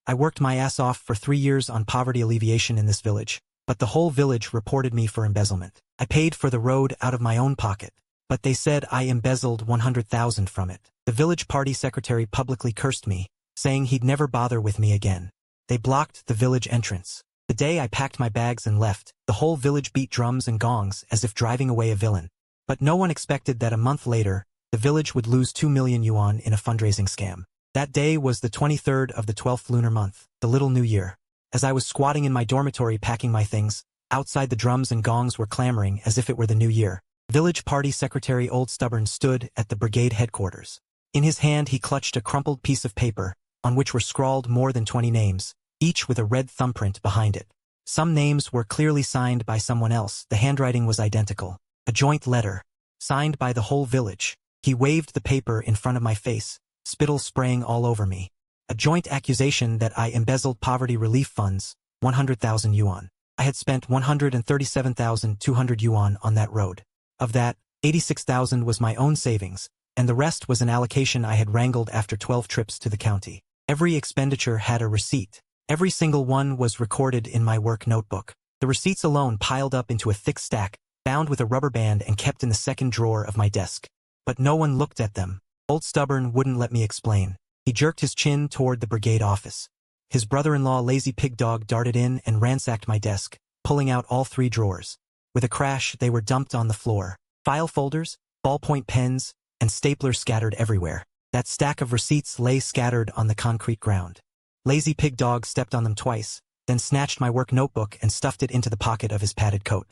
I worked my ass off for 3 years on poverty alleviation in this village, but the whole village reported me for embezzlement. I paid for the road out of my own pocket, but they said I embezzled 100,000 from it. The village party secretary publicly cursed me, saying he'd never bother with me again. They blocked the village entrance. The day I packed my bags and left, the whole village beat drums and gongs as if driving away a villain. But no one expected that a month later, the village would lose 2 million yuan in a fundraising scam. That day was the 23rd of the 12th lunar month, the Little New Year. As I was squatting in my dormitory packing my things, outside the drums and gongs were clamoring as if it were the new year. Village party secretary Old Stubborn stood at the brigade headquarters. In his hand he clutched a crumpled piece of paper, on which were scrawled more than 20 names, each with a red thumbprint behind it. Some names were clearly signed by someone else, the handwriting was identical. A joint letter, signed by the whole village. He waved the paper in front of my face, spittle spraying all over me. A joint accusation that I embezzled poverty relief funds, 100,000 yuan. I had spent 137,200 yuan on that road. Of that, 86,000 was my own savings, and the rest was an allocation I had wrangled after 12 trips to the county. Every expenditure had a receipt. Every single one was recorded in my work notebook. The receipts alone piled up into a thick stack, bound with a rubber band and kept in the second drawer of my desk. But no one looked at them. Old Stubborn wouldn't let me explain. He jerked his chin toward the brigade office. His brother-in-law Lazy Pig Dog darted in and ransacked my desk, pulling out all 3 drawers. With a crash, they were dumped on the floor. File folders, ballpoint pens, and staplers scattered everywhere. That stack of receipts lay scattered on the concrete ground. Lazy Pig Dog stepped on them twice, then snatched my work notebook and stuffed it into the pocket of his padded coat.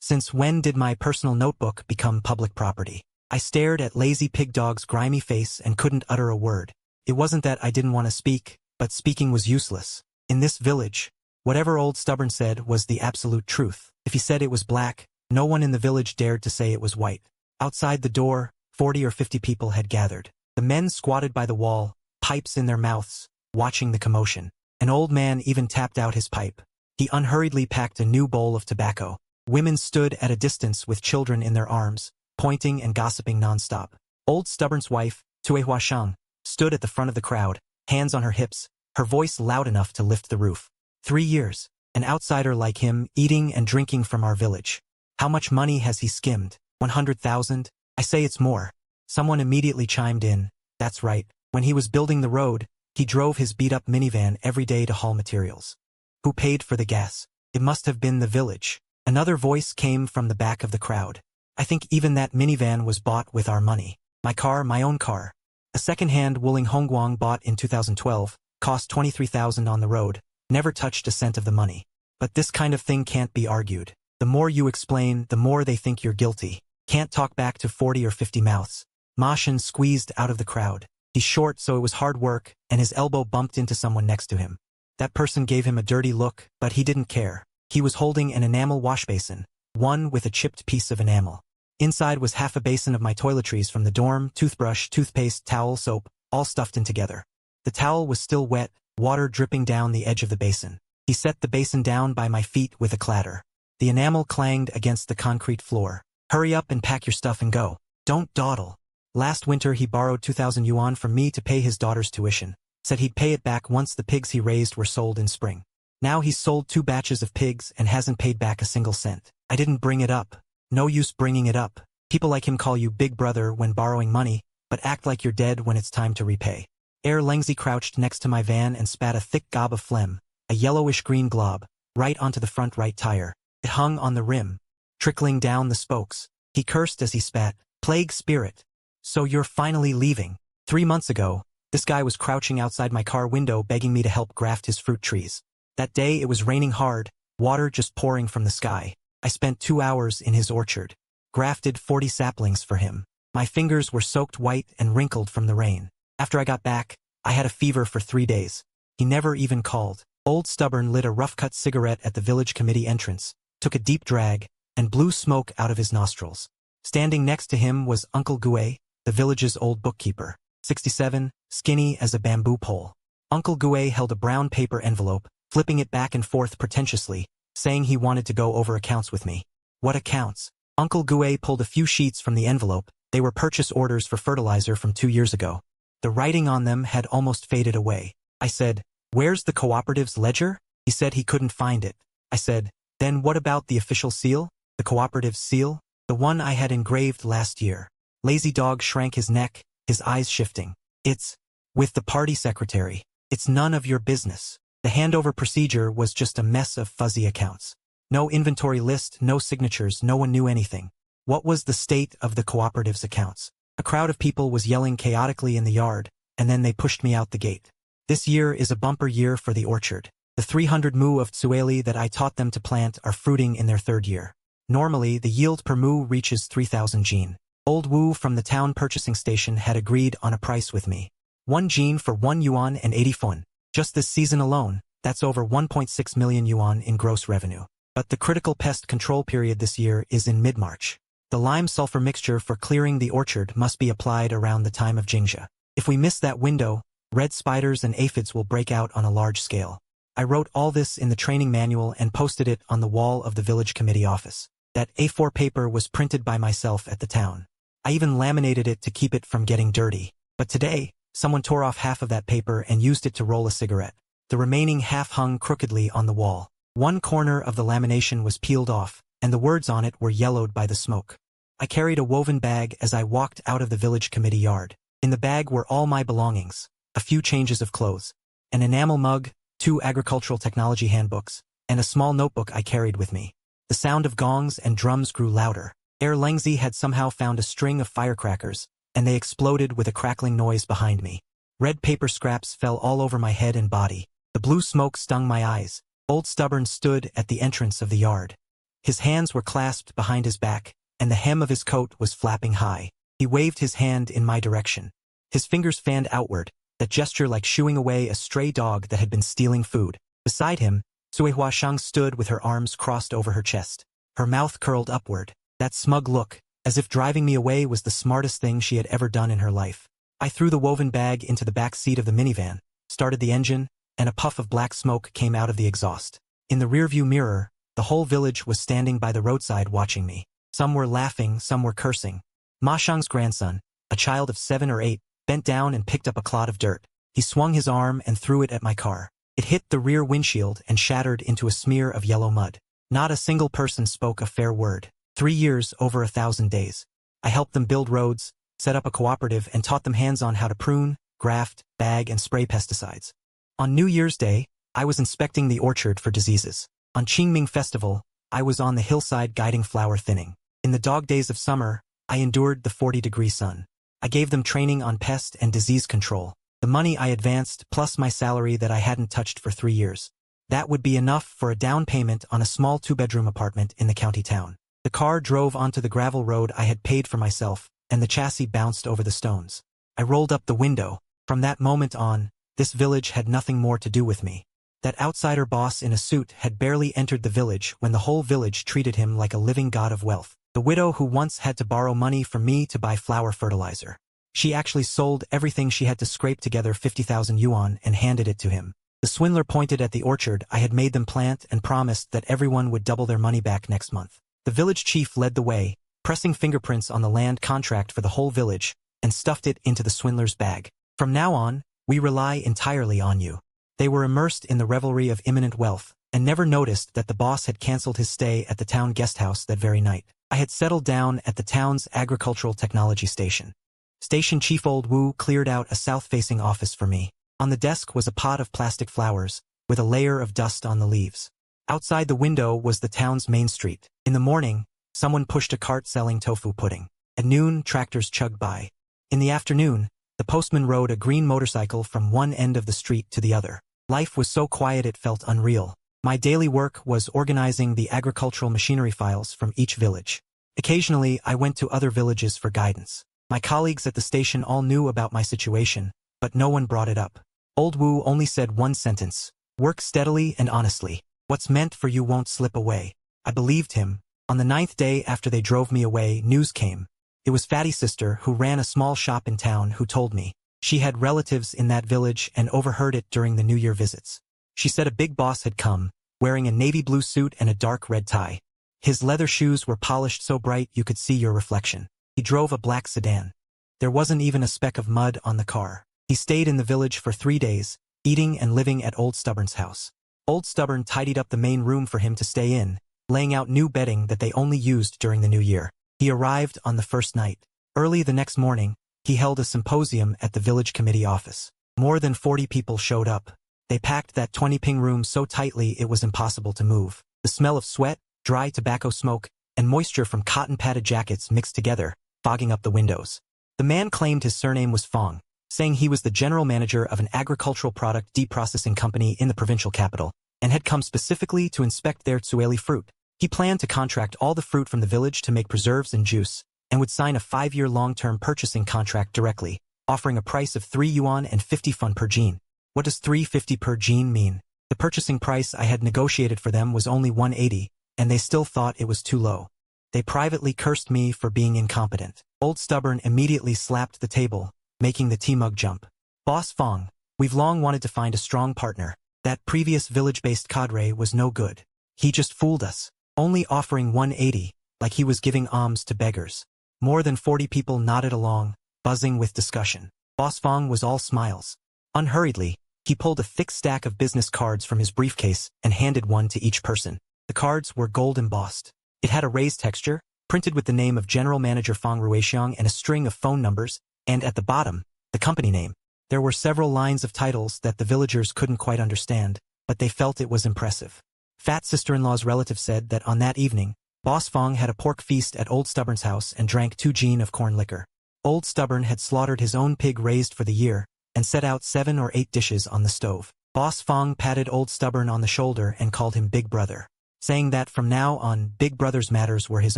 Since when did my personal notebook become public property? I stared at Lazy Pig Dog's grimy face and couldn't utter a word. It wasn't that I didn't want to speak, but speaking was useless. In this village, whatever Old Stubborn said was the absolute truth. If he said it was black, no one in the village dared to say it was white. Outside the door, 40 or 50 people had gathered. The men squatted by the wall, pipes in their mouths, watching the commotion. An old man even tapped out his pipe. He unhurriedly packed a new bowl of tobacco. Women stood at a distance with children in their arms, pointing and gossiping nonstop. Old Stubborn's wife, Tue Huashang, stood at the front of the crowd, hands on her hips, her voice loud enough to lift the roof. 3 years, an outsider like him eating and drinking from our village. How much money has he skimmed? 100,000? I say it's more. Someone immediately chimed in. That's right. When he was building the road, he drove his beat-up minivan every day to haul materials. Who paid for the gas? It must have been the village. Another voice came from the back of the crowd. I think even that minivan was bought with our money. My car, my own car. A second-hand Wuling Hongguang bought in 2012, cost 23,000 on the road, never touched a cent of the money. But this kind of thing can't be argued. The more you explain, the more they think you're guilty. Can't talk back to 40 or 50 mouths. Ma Shen squeezed out of the crowd. He's short, so it was hard work, and his elbow bumped into someone next to him. That person gave him a dirty look, but he didn't care. He was holding an enamel wash basin, one with a chipped piece of enamel. Inside was half a basin of my toiletries from the dorm, toothbrush, toothpaste, towel, soap, all stuffed in together. The towel was still wet, water dripping down the edge of the basin. He set the basin down by my feet with a clatter. The enamel clanged against the concrete floor. Hurry up and pack your stuff and go. Don't dawdle. Last winter he borrowed 2,000 yuan from me to pay his daughter's tuition. Said he'd pay it back once the pigs he raised were sold in spring. Now he's sold 2 batches of pigs and hasn't paid back a single cent. I didn't bring it up. No use bringing it up. People like him call you big brother when borrowing money, but act like you're dead when it's time to repay. Lengzi crouched next to my van and spat a thick gob of phlegm, a yellowish-green glob, right onto the front right tire. It hung on the rim, trickling down the spokes. He cursed as he spat, "Plague spirit. So you're finally leaving." 3 months ago, this guy was crouching outside my car window begging me to help graft his fruit trees. That day it was raining hard, water just pouring from the sky. I spent 2 hours in his orchard, grafted 40 saplings for him. My fingers were soaked white and wrinkled from the rain. After I got back, I had a fever for 3 days. He never even called. Old Stubborn lit a rough-cut cigarette at the village committee entrance, took a deep drag, and blew smoke out of his nostrils. Standing next to him was Uncle Gue, the village's old bookkeeper, 67, skinny as a bamboo pole. Uncle Gue held a brown paper envelope, flipping it back and forth pretentiously, saying he wanted to go over accounts with me. What accounts? Uncle Gue pulled a few sheets from the envelope, They were purchase orders for fertilizer from 2 years ago. The writing on them had almost faded away. I said, "Where's the cooperative's ledger?" He said he couldn't find it. I said, "Then what about the official seal? The cooperative's seal? The one I had engraved last year." Lazy Dog shrank his neck, his eyes shifting. "It's with the party secretary. It's none of your business." The handover procedure was just a mess of fuzzy accounts. No inventory list, no signatures, no one knew anything. What was the state of the cooperative's accounts? A crowd of people was yelling chaotically in the yard, and then they pushed me out the gate. This year is a bumper year for the orchard. The 300 mu of tsueli that I taught them to plant are fruiting in their 3rd year. Normally, the yield per mu reaches 3,000 jin. Old Wu from the town purchasing station had agreed on a price with me. 1 jin for 1 yuan and 80 fun. Just this season alone, that's over 1.6 million yuan in gross revenue. But the critical pest control period this year is in mid-March. The lime-sulfur mixture for clearing the orchard must be applied around the time of Jingxia. If we miss that window, red spiders and aphids will break out on a large scale. I wrote all this in the training manual and posted it on the wall of the village committee office. That A4 paper was printed by myself at the town. I even laminated it to keep it from getting dirty. But today, someone tore off half of that paper and used it to roll a cigarette. The remaining half hung crookedly on the wall. One corner of the lamination was peeled off, and the words on it were yellowed by the smoke. I carried a woven bag as I walked out of the village committee yard. In the bag were all my belongings, a few changes of clothes, an enamel mug, 2 agricultural technology handbooks, and a small notebook I carried with me. The sound of gongs and drums grew louder. Lengzi had somehow found a string of firecrackers, and they exploded with a crackling noise behind me. Red paper scraps fell all over my head and body. The blue smoke stung my eyes. Old Stubborn stood at the entrance of the yard. His hands were clasped behind his back, and the hem of his coat was flapping high. He waved his hand in my direction. His fingers fanned outward, that gesture like shooing away a stray dog that had been stealing food. Beside him, Sui Huashang stood with her arms crossed over her chest. Her mouth curled upward. That smug look, as if driving me away was the smartest thing she had ever done in her life. I threw the woven bag into the back seat of the minivan, started the engine, and a puff of black smoke came out of the exhaust. In the rearview mirror, the whole village was standing by the roadside watching me. Some were laughing, some were cursing. Ma Shang's grandson, a child of 7 or 8, bent down and picked up a clod of dirt. He swung his arm and threw it at my car. It hit the rear windshield and shattered into a smear of yellow mud. Not a single person spoke a fair word. 3 years, over 1,000 days. I helped them build roads, set up a cooperative, and taught them hands-on how to prune, graft, bag, and spray pesticides. On New Year's Day, I was inspecting the orchard for diseases. On Qingming Festival, I was on the hillside guiding flower thinning. In the dog days of summer, I endured the 40-degree sun. I gave them training on pest and disease control. The money I advanced plus my salary that I hadn't touched for 3 years. That would be enough for a down payment on a small 2-bedroom apartment in the county town. The car drove onto the gravel road I had paid for myself, and the chassis bounced over the stones. I rolled up the window. From that moment on, this village had nothing more to do with me. That outsider boss in a suit had barely entered the village when the whole village treated him like a living god of wealth. The widow who once had to borrow money from me to buy flower fertilizer. She actually sold everything she had to scrape together 50,000 yuan and handed it to him. The swindler pointed at the orchard I had made them plant and promised that everyone would double their money back next month. The village chief led the way, pressing fingerprints on the land contract for the whole village, and stuffed it into the swindler's bag. From now on, we rely entirely on you. They were immersed in the revelry of imminent wealth, and never noticed that the boss had cancelled his stay at the town guesthouse that very night. I had settled down at the town's agricultural technology station. Station Chief Old Wu cleared out a south-facing office for me. On the desk was a pot of plastic flowers, with a layer of dust on the leaves. Outside the window was the town's main street. In the morning, someone pushed a cart selling tofu pudding. At noon, tractors chugged by. In the afternoon, the postman rode a green motorcycle from one end of the street to the other. Life was so quiet it felt unreal. My daily work was organizing the agricultural machinery files from each village. Occasionally, I went to other villages for guidance. My colleagues at the station all knew about my situation, but no one brought it up. Old Wu only said one sentence: work steadily and honestly. What's meant for you won't slip away. I believed him. On the 9th day after they drove me away, news came. It was Fatty's sister, who ran a small shop in town, who told me. She had relatives in that village and overheard it during the New Year visits. She said a big boss had come, wearing a navy blue suit and a dark red tie. His leather shoes were polished so bright you could see your reflection. He drove a black sedan. There wasn't even a speck of mud on the car. He stayed in the village for 3 days, eating and living at Old Stubborn's house. Old Stubborn tidied up the main room for him to stay in, laying out new bedding that they only used during the new year. He arrived on the first night. Early the next morning, he held a symposium at the village committee office. More than 40 people showed up. They packed that 20-ping room so tightly it was impossible to move. The smell of sweat, dry tobacco smoke, and moisture from cotton-padded jackets mixed together, fogging up the windows. The man claimed his surname was Fong, saying he was the general manager of an agricultural product deprocessing company in the provincial capital, and had come specifically to inspect their tsueli fruit. He planned to contract all the fruit from the village to make preserves and juice, and would sign a 5-year long-term purchasing contract directly, offering a price of 3 yuan and 50 fun per jean. What does 350 per jean mean? The purchasing price I had negotiated for them was only 180, and they still thought it was too low. They privately cursed me for being incompetent. Old Stubborn immediately slapped the table, making the tea mug jump. Boss Fong, we've long wanted to find a strong partner. That previous village-based cadre was no good. He just fooled us, only offering 180, like he was giving alms to beggars. More than 40 people nodded along, buzzing with discussion. Boss Fong was all smiles. Unhurriedly, he pulled a thick stack of business cards from his briefcase and handed one to each person. The cards were gold embossed. It had a raised texture, printed with the name of General Manager Fong Ruixiong and a string of phone numbers, and at the bottom, the company name. There were several lines of titles that the villagers couldn't quite understand, but they felt it was impressive. Fat sister-in-law's relative said that on that evening, Boss Fong had a pork feast at Old Stubborn's house and drank 2 jean of corn liquor. Old Stubborn had slaughtered his own pig raised for the year, and set out 7 or 8 dishes on the stove. Boss Fong patted Old Stubborn on the shoulder and called him Big Brother, saying that from now on Big Brother's matters were his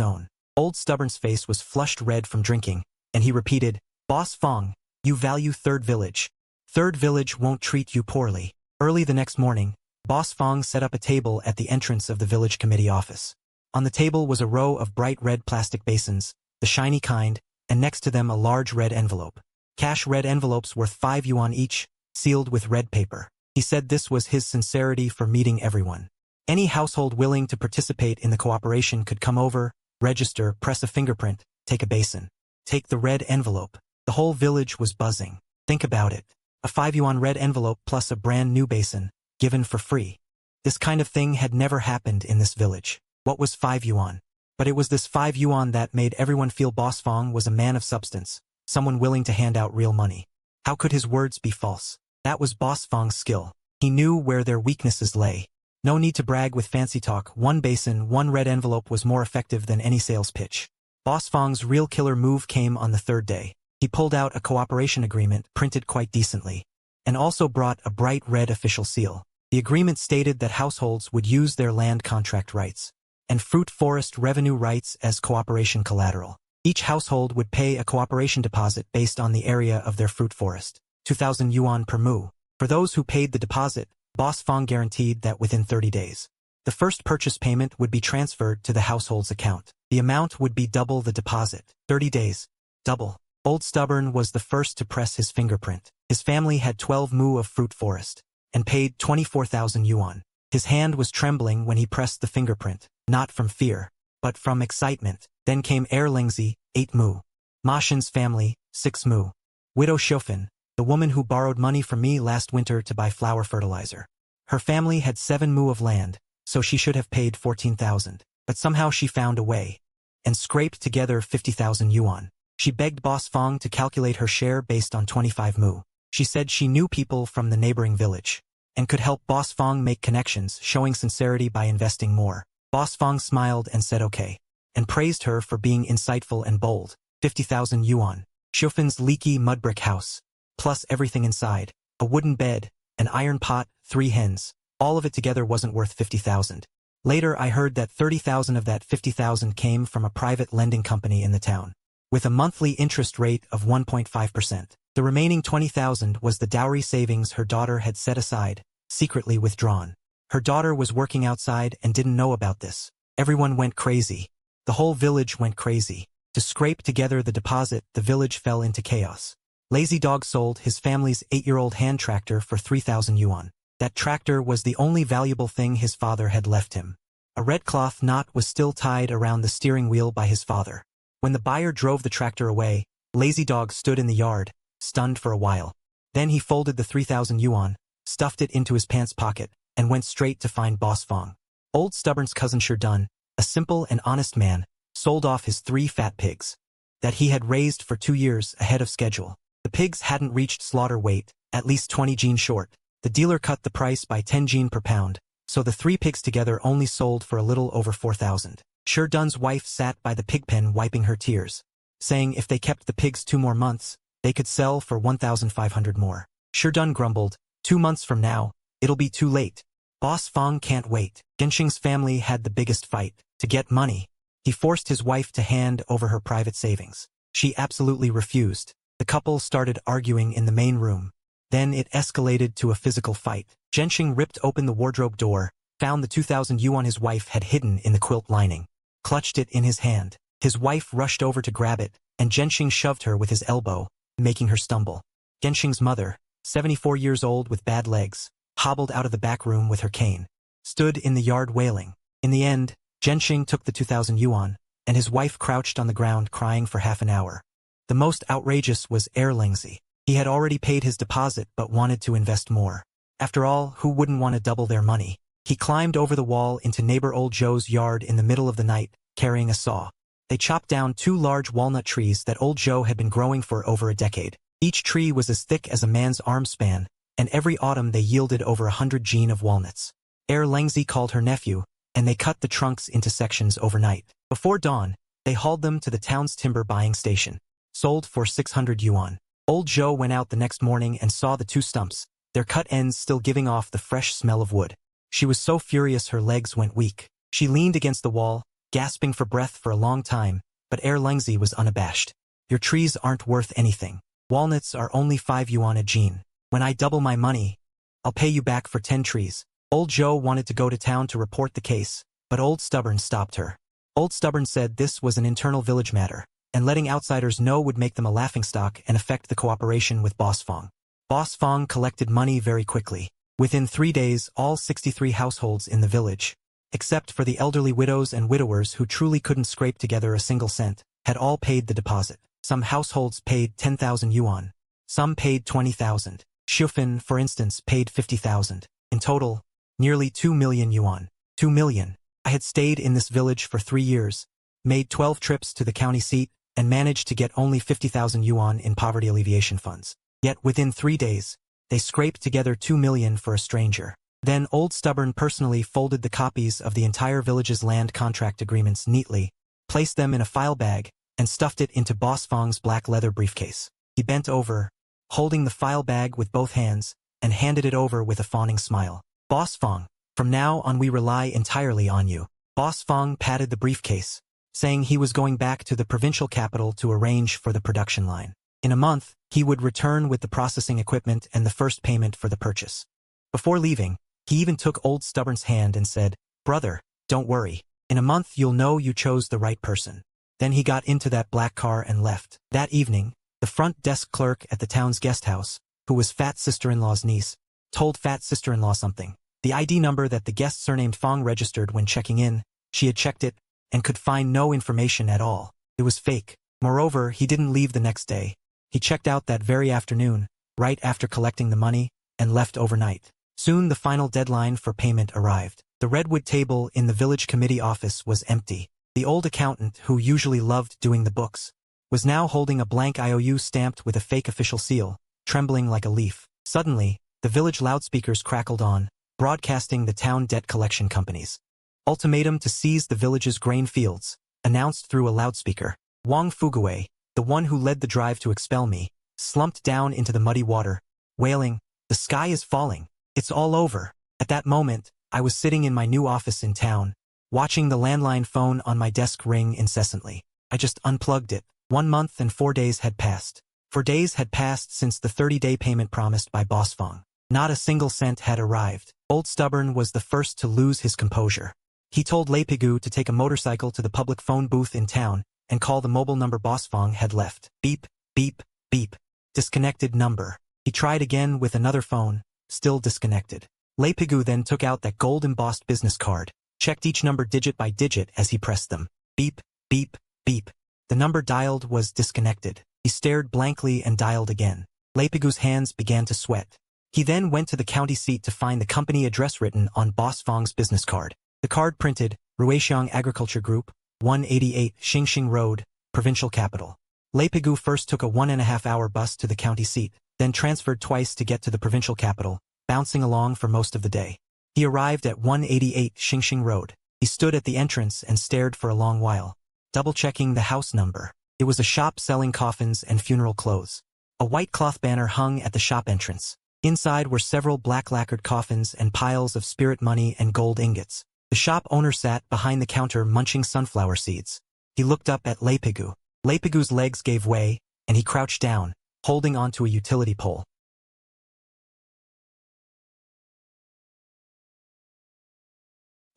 own. Old Stubborn's face was flushed red from drinking, and he repeated, Boss Fong, you value Third Village. Third Village won't treat you poorly. Early the next morning, Boss Fong set up a table at the entrance of the village committee office. On the table was a row of bright red plastic basins, the shiny kind, and next to them a large red envelope. Cash red envelopes worth 5 yuan each, sealed with red paper. He said this was his sincerity for meeting everyone. Any household willing to participate in the cooperation could come over, register, press a fingerprint, take a basin. Take the red envelope. The whole village was buzzing. Think about it. A 5 yuan red envelope plus a brand new basin, given for free. This kind of thing had never happened in this village. What was 5 yuan? But it was this 5 yuan that made everyone feel Boss Fong was a man of substance, someone willing to hand out real money. How could his words be false? That was Boss Fong's skill. He knew where their weaknesses lay. No need to brag with fancy talk. 1 basin, 1 red envelope was more effective than any sales pitch. Boss Fong's real killer move came on the 3rd day. He pulled out a cooperation agreement printed quite decently, and also brought a bright red official seal. The agreement stated that households would use their land contract rights and fruit forest revenue rights as cooperation collateral. Each household would pay a cooperation deposit based on the area of their fruit forest, 2,000 yuan per mu. For those who paid the deposit, Boss Fong guaranteed that within 30 days, the first purchase payment would be transferred to the household's account. The amount would be double the deposit. 30 days. Double. Old Stubborn was the first to press his fingerprint. His family had 12 mu of fruit forest, and paid 24,000 yuan. His hand was trembling when he pressed the fingerprint, not from fear, but from excitement. Then came Lingzi, 8 mu. Ma Shin's family, 6 mu. Widow Xiofan, the woman who borrowed money from me last winter to buy flower fertilizer. Her family had 7 mu of land, so she should have paid 14,000. But somehow she found a way, and scraped together 50,000 yuan. She begged Boss Fong to calculate her share based on 25 mu. She said she knew people from the neighboring village, and could help Boss Fong make connections, showing sincerity by investing more. Boss Fong smiled and said okay, and praised her for being insightful and bold. 50,000 yuan. Xiufan's leaky mud brick house, plus everything inside, a wooden bed, an iron pot, 3 hens. All of it together wasn't worth 50,000. Later I heard that 30,000 of that 50,000 came from a private lending company in the town, with a monthly interest rate of 1.5%. The remaining 20,000 was the dowry savings her daughter had set aside, secretly withdrawn. Her daughter was working outside and didn't know about this. Everyone went crazy. The whole village went crazy. To scrape together the deposit, the village fell into chaos. Lazy Dog sold his family's 8-year-old hand tractor for 3,000 yuan. That tractor was the only valuable thing his father had left him. A red cloth knot was still tied around the steering wheel by his father. When the buyer drove the tractor away, Lazy Dog stood in the yard, stunned for a while. Then he folded the 3,000 yuan, stuffed it into his pants pocket, and went straight to find Boss Fong. Old Stubborn's cousin Sherdun, a simple and honest man, sold off his 3 fat pigs that he had raised for 2 years ahead of schedule. The pigs hadn't reached slaughter weight, at least 20 jin short. The dealer cut the price by 10 jin per pound, so the 3 pigs together only sold for a little over 4,000. Sherdun's wife sat by the pig pen wiping her tears, saying if they kept the pigs 2 more months, they could sell for 1,500 more. Sherdun grumbled, 2 months from now, it'll be too late. Boss Fong can't wait. Genshing's family had the biggest fight. To get money, he forced his wife to hand over her private savings. She absolutely refused. The couple started arguing in the main room. Then it escalated to a physical fight. Genshing ripped open the wardrobe door, found the 2,000 yuan his wife had hidden in the quilt lining, clutched it in his hand. His wife rushed over to grab it, and Genshing shoved her with his elbow, making her stumble. Genshing's mother, 74 years old with bad legs, hobbled out of the back room with her cane, stood in the yard wailing. In the end, Genshing took the 2,000 yuan, and his wife crouched on the ground crying for half an hour. The most outrageous was Lengzi. He had already paid his deposit but wanted to invest more. After all, who wouldn't want to double their money? He climbed over the wall into neighbor Old Joe's yard in the middle of the night, carrying a saw. They chopped down 2 large walnut trees that Old Joe had been growing for over a decade. Each tree was as thick as a man's arm span, and every autumn they yielded over 100 jin of walnuts. Lengzi called her nephew, and they cut the trunks into sections overnight. Before dawn, they hauled them to the town's timber buying station. Sold for 600 yuan. Old Joe went out the next morning and saw the 2 stumps, their cut ends still giving off the fresh smell of wood. She was so furious her legs went weak. She leaned against the wall, gasping for breath for a long time, but Lengzi was unabashed. Your trees aren't worth anything. Walnuts are only 5 yuan a jin. When I double my money, I'll pay you back for 10 trees. Old Joe wanted to go to town to report the case, but Old Stubborn stopped her. Old Stubborn said this was an internal village matter, and letting outsiders know would make them a laughingstock and affect the cooperation with Boss Fong. Boss Fong collected money very quickly. Within 3 days, all 63 households in the village, except for the elderly widows and widowers who truly couldn't scrape together a single cent, had all paid the deposit. Some households paid 10,000 yuan. Some paid 20,000. Shufin, for instance, paid 50,000. In total, nearly 2 million yuan. 2 million. I had stayed in this village for 3 years, made 12 trips to the county seat, and managed to get only 50,000 yuan in poverty alleviation funds. Yet within 3 days, they scraped together 2 million for a stranger. Then Old Stubborn personally folded the copies of the entire village's land contract agreements neatly, placed them in a file bag, and stuffed it into Boss Fong's black leather briefcase. He bent over, holding the file bag with both hands, and handed it over with a fawning smile. Boss Fong, from now on we rely entirely on you. Boss Fong patted the briefcase, saying he was going back to the provincial capital to arrange for the production line. In a month, he would return with the processing equipment and the first payment for the purchase. Before leaving, he even took Old Stubborn's hand and said, "Brother, don't worry. In a month you'll know you chose the right person." Then he got into that black car and left. That evening, the front desk clerk at the town's guest house, who was Fat Sister-in-law's niece, told Fat Sister-in-law something. The ID number that the guest surnamed Fong registered when checking in, she had checked it, and could find no information at all. It was fake. Moreover, he didn't leave the next day. He checked out that very afternoon, right after collecting the money, and left overnight. Soon the final deadline for payment arrived. The redwood table in the village committee office was empty. The old accountant, who usually loved doing the books, was now holding a blank IOU stamped with a fake official seal, trembling like a leaf. Suddenly, the village loudspeakers crackled on, broadcasting the town debt collection company's ultimatum to seize the village's grain fields, announced through a loudspeaker. Wang Fuguwei, the one who led the drive to expel me, slumped down into the muddy water, wailing, "The sky is falling. It's all over." At that moment, I was sitting in my new office in town, watching the landline phone on my desk ring incessantly. I just unplugged it. 1 month and 4 days had passed. 4 days had passed since the 30-day payment promised by Boss Fong. Not a single cent had arrived. Old Stubborn was the first to lose his composure. He told Leipigu to take a motorcycle to the public phone booth in town and call the mobile number Boss Fong had left. Beep, beep, beep. Disconnected number. He tried again with another phone, still disconnected. Leipigu then took out that gold-embossed business card, checked each number digit by digit as he pressed them. Beep, beep, beep. The number dialed was disconnected. He stared blankly and dialed again. Leipigu's hands began to sweat. He then went to the county seat to find the company address written on Boss Fong's business card. The card printed, Ruixiang Agriculture Group, 188 Xingxing Road, Provincial Capital. Leipigu first took a 1.5-hour bus to the county seat, then transferred twice to get to the provincial capital, bouncing along for most of the day. He arrived at 188 Xingxing Road. He stood at the entrance and stared for a long while, double-checking the house number. It was a shop selling coffins and funeral clothes. A white cloth banner hung at the shop entrance. Inside were several black-lacquered coffins and piles of spirit money and gold ingots. The shop owner sat behind the counter munching sunflower seeds. He looked up at Leipigu. Leipigu's legs gave way, and he crouched down, holding onto a utility pole.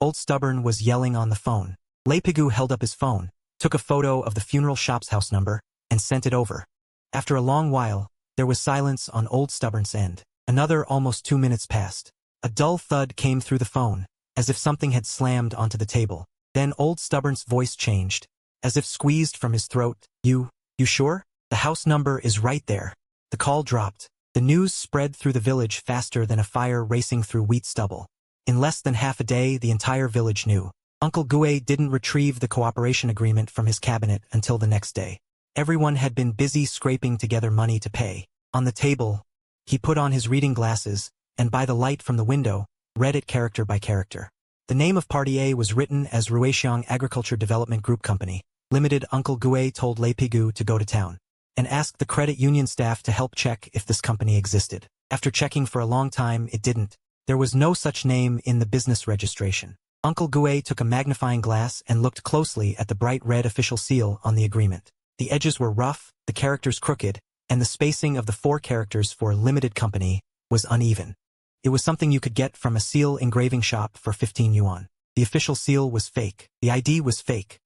Old Stubborn was yelling on the phone. Leipigu held up his phone, took a photo of the funeral shop's house number, and sent it over. After a long while, there was silence on Old Stubborn's end. Another almost 2 minutes passed. A dull thud came through the phone, as if something had slammed onto the table. Then Old Stubborn's voice changed, as if squeezed from his throat. You sure? The house number is right there. The call dropped. The news spread through the village faster than a fire racing through wheat stubble. In less than half a day, the entire village knew. Uncle Gue didn't retrieve the cooperation agreement from his cabinet until the next day. Everyone had been busy scraping together money to pay. On the table, he put on his reading glasses, and by the light from the window, read it character by character. The name of Party A was written as Ruixiang Agriculture Development Group Company, Limited. Uncle Gue told Leipigu to go to town and ask the credit union staff to help check if this company existed. After checking for a long time, it didn't. There was no such name in the business registration. Uncle Gue took a magnifying glass and looked closely at the bright red official seal on the agreement. The edges were rough, the characters crooked, and the spacing of the 4 characters for Limited Company was uneven. It was something you could get from a seal engraving shop for 15 yuan. The official seal was fake. The ID was fake.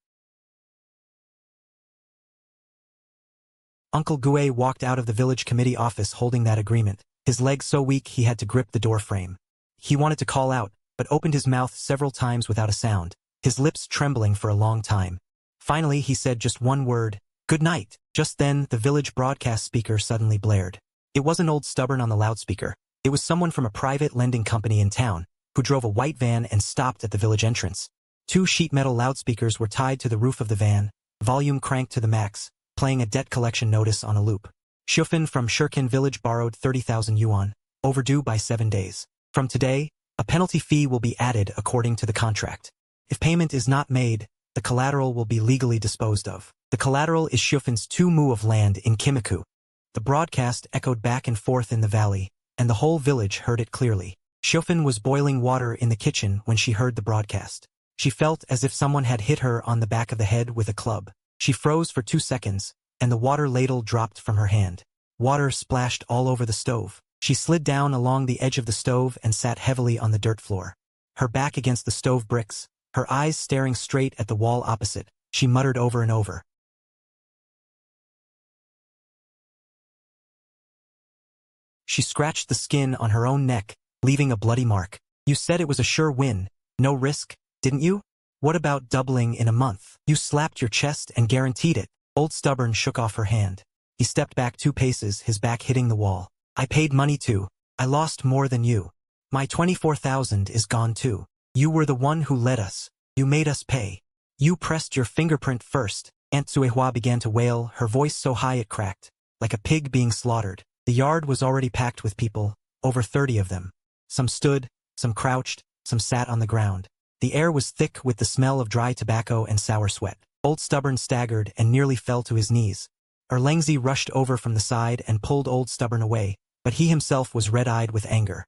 Uncle Gue walked out of the village committee office holding that agreement, his legs so weak he had to grip the door frame. He wanted to call out, but opened his mouth several times without a sound, his lips trembling for a long time. Finally, he said just one word, "Good night." Just then, the village broadcast speaker suddenly blared. It wasn't Old Stubborn on the loudspeaker. It was someone from a private lending company in town, who drove a white van and stopped at the village entrance. 2 sheet metal loudspeakers were tied to the roof of the van, volume cranked to the max, playing a debt collection notice on a loop. Shikan from Shikan Village borrowed 30,000 yuan, overdue by 7 days. From today, a penalty fee will be added according to the contract. If payment is not made, the collateral will be legally disposed of. The collateral is Shikan's 2 mu of land in Kimiku. The broadcast echoed back and forth in the valley, and the whole village heard it clearly. Shikan was boiling water in the kitchen when she heard the broadcast. She felt as if someone had hit her on the back of the head with a club. She froze for 2 seconds, and the water ladle dropped from her hand. Water splashed all over the stove. She slid down along the edge of the stove and sat heavily on the dirt floor. Her back against the stove bricks, her eyes staring straight at the wall opposite, she muttered over and over. She scratched the skin on her own neck, leaving a bloody mark. You said it was a sure win, no risk, didn't you? What about doubling in a month? You slapped your chest and guaranteed it. Old Stubborn shook off her hand. He stepped back 2 paces, his back hitting the wall. I paid money too. I lost more than you. My 24,000 is gone too. You were the one who led us. You made us pay. You pressed your fingerprint first. Aunt Suehua began to wail, her voice so high it cracked, like a pig being slaughtered. The yard was already packed with people, over 30 of them. Some stood, some crouched, some sat on the ground. The air was thick with the smell of dry tobacco and sour sweat. Old Stubborn staggered and nearly fell to his knees. Erlangzi rushed over from the side and pulled Old Stubborn away, but he himself was red-eyed with anger.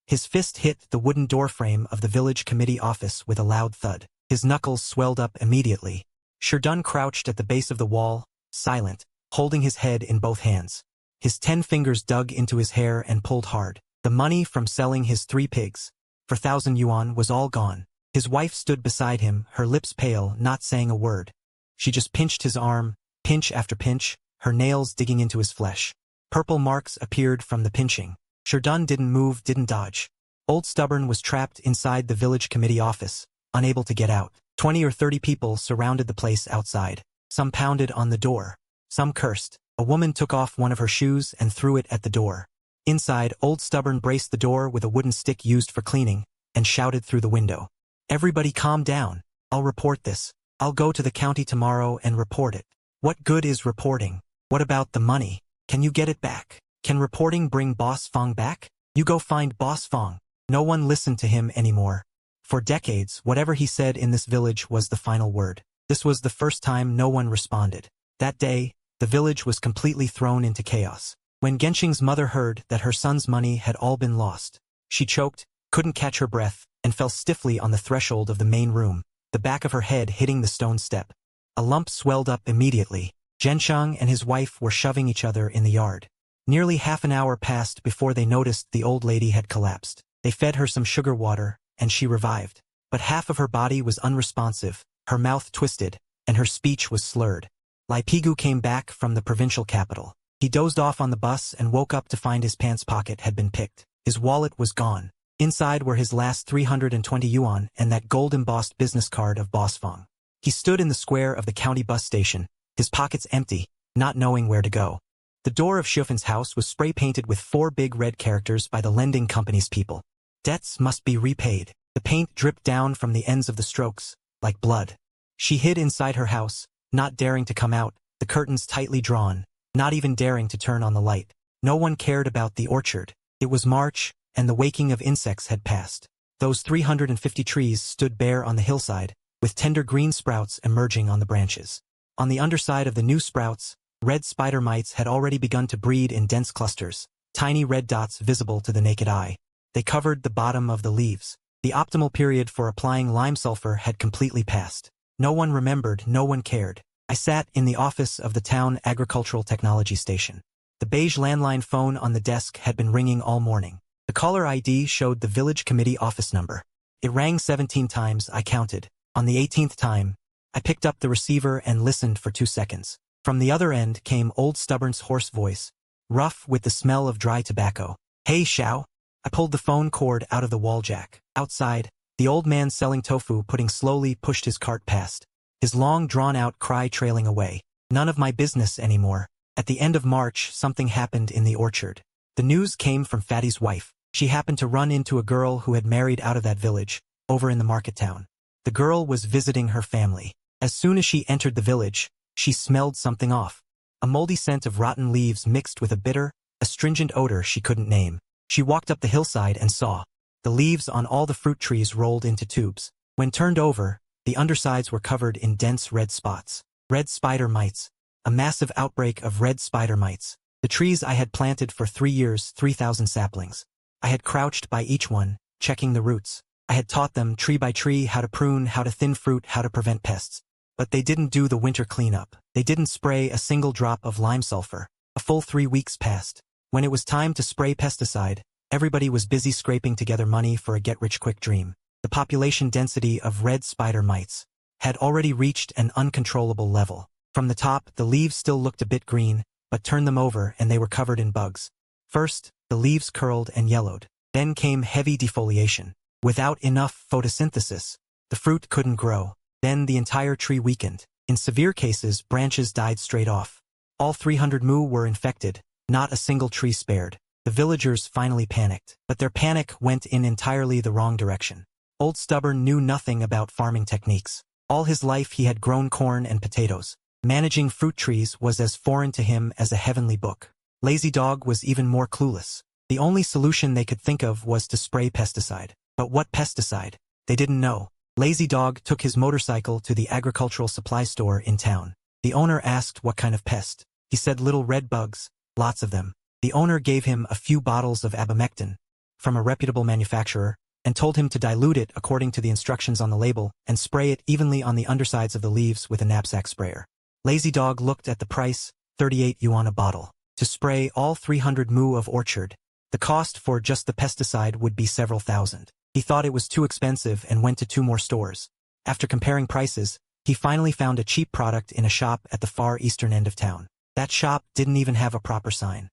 His fist hit the wooden doorframe of the village committee office with a loud thud. His knuckles swelled up immediately. Sherdun crouched at the base of the wall, silent, holding his head in both hands. His 10 fingers dug into his hair and pulled hard. The money from selling his 3 pigs, for 1,000 yuan, was all gone. His wife stood beside him, her lips pale, not saying a word. She just pinched his arm, pinch after pinch, her nails digging into his flesh. Purple marks appeared from the pinching. Sherdun didn't move, didn't dodge. Old Stubborn was trapped inside the village committee office, unable to get out. 20 or 30 people surrounded the place outside. Some pounded on the door. Some cursed. A woman took off one of her shoes and threw it at the door. Inside, Old Stubborn braced the door with a wooden stick used for cleaning, and shouted through the window. "Everybody calm down. I'll report this. I'll go to the county tomorrow and report it." "What good is reporting? What about the money? Can you get it back? Can reporting bring Boss Fong back? You go find Boss Fong." No one listened to him anymore. For decades, whatever he said in this village was the final word. This was the first time no one responded. That day, the village was completely thrown into chaos. When Genshing's mother heard that her son's money had all been lost, she choked, couldn't catch her breath, and fell stiffly on the threshold of the main room, the back of her head hitting the stone step. A lump swelled up immediately. Gensheng and his wife were shoving each other in the yard. Nearly half an hour passed before they noticed the old lady had collapsed. They fed her some sugar water, and she revived. But half of her body was unresponsive, her mouth twisted, and her speech was slurred. Lai Pigu came back from the provincial capital. He dozed off on the bus and woke up to find his pants pocket had been picked. His wallet was gone. Inside were his last 320 yuan and that gold-embossed business card of Boss Fong. He stood in the square of the county bus station, his pockets empty, not knowing where to go. The door of Shufin's house was spray-painted with 4 big red characters by the lending company's people. "Debts must be repaid." The paint dripped down from the ends of the strokes, like blood. She hid inside her house, not daring to come out, the curtains tightly drawn, not even daring to turn on the light. No one cared about the orchard. It was March, and the waking of insects had passed. Those 350 trees stood bare on the hillside, with tender green sprouts emerging on the branches. On the underside of the new sprouts, red spider mites had already begun to breed in dense clusters, tiny red dots visible to the naked eye. They covered the bottom of the leaves. The optimal period for applying lime sulfur had completely passed. No one remembered, no one cared. I sat in the office of the town agricultural technology station. The beige landline phone on the desk had been ringing all morning. The caller ID showed the village committee office number. It rang 17 times, I counted. On the 18th time, I picked up the receiver and listened for 2 seconds. From the other end came Old Stubborn's hoarse voice, rough with the smell of dry tobacco. "Hey, Xiao." I pulled the phone cord out of the wall jack. Outside, the old man selling tofu pudding slowly pushed his cart past, his long drawn-out cry trailing away. None of my business anymore. At the end of March, something happened in the orchard. The news came from Fatty's wife. She happened to run into a girl who had married out of that village, over in the market town. The girl was visiting her family. As soon as she entered the village, she smelled something off. A moldy scent of rotten leaves mixed with a bitter, astringent odor she couldn't name. She walked up the hillside and saw. The leaves on all the fruit trees rolled into tubes. When turned over, the undersides were covered in dense red spots. Red spider mites. A massive outbreak of red spider mites. The trees I had planted for 3 years, 3,000 saplings. I had crouched by each one, checking the roots. I had taught them, tree by tree, how to prune, how to thin fruit, how to prevent pests. But they didn't do the winter cleanup. They didn't spray a single drop of lime sulfur. A full 3 weeks passed. When it was time to spray pesticide, everybody was busy scraping together money for a get-rich-quick dream. The population density of red spider mites had already reached an uncontrollable level. From the top, the leaves still looked a bit green, but turn them over and they were covered in bugs. First, the leaves curled and yellowed. Then came heavy defoliation. Without enough photosynthesis, the fruit couldn't grow. Then the entire tree weakened. In severe cases, branches died straight off. All 300 mu were infected, not a single tree spared. The villagers finally panicked, but their panic went in entirely the wrong direction. Old Stubborn knew nothing about farming techniques. All his life he had grown corn and potatoes. Managing fruit trees was as foreign to him as a heavenly book. Lazy Dog was even more clueless. The only solution they could think of was to spray pesticide. But what pesticide? They didn't know. Lazy Dog took his motorcycle to the agricultural supply store in town. The owner asked what kind of pest. He said little red bugs, lots of them. The owner gave him a few bottles of abamectin from a reputable manufacturer and told him to dilute it according to the instructions on the label and spray it evenly on the undersides of the leaves with a knapsack sprayer. Lazy Dog looked at the price, 38 yuan a bottle. To spray all 300 mu of orchard, the cost for just the pesticide would be several thousand. He thought it was too expensive and went to 2 more stores. After comparing prices, he finally found a cheap product in a shop at the far eastern end of town. That shop didn't even have a proper sign.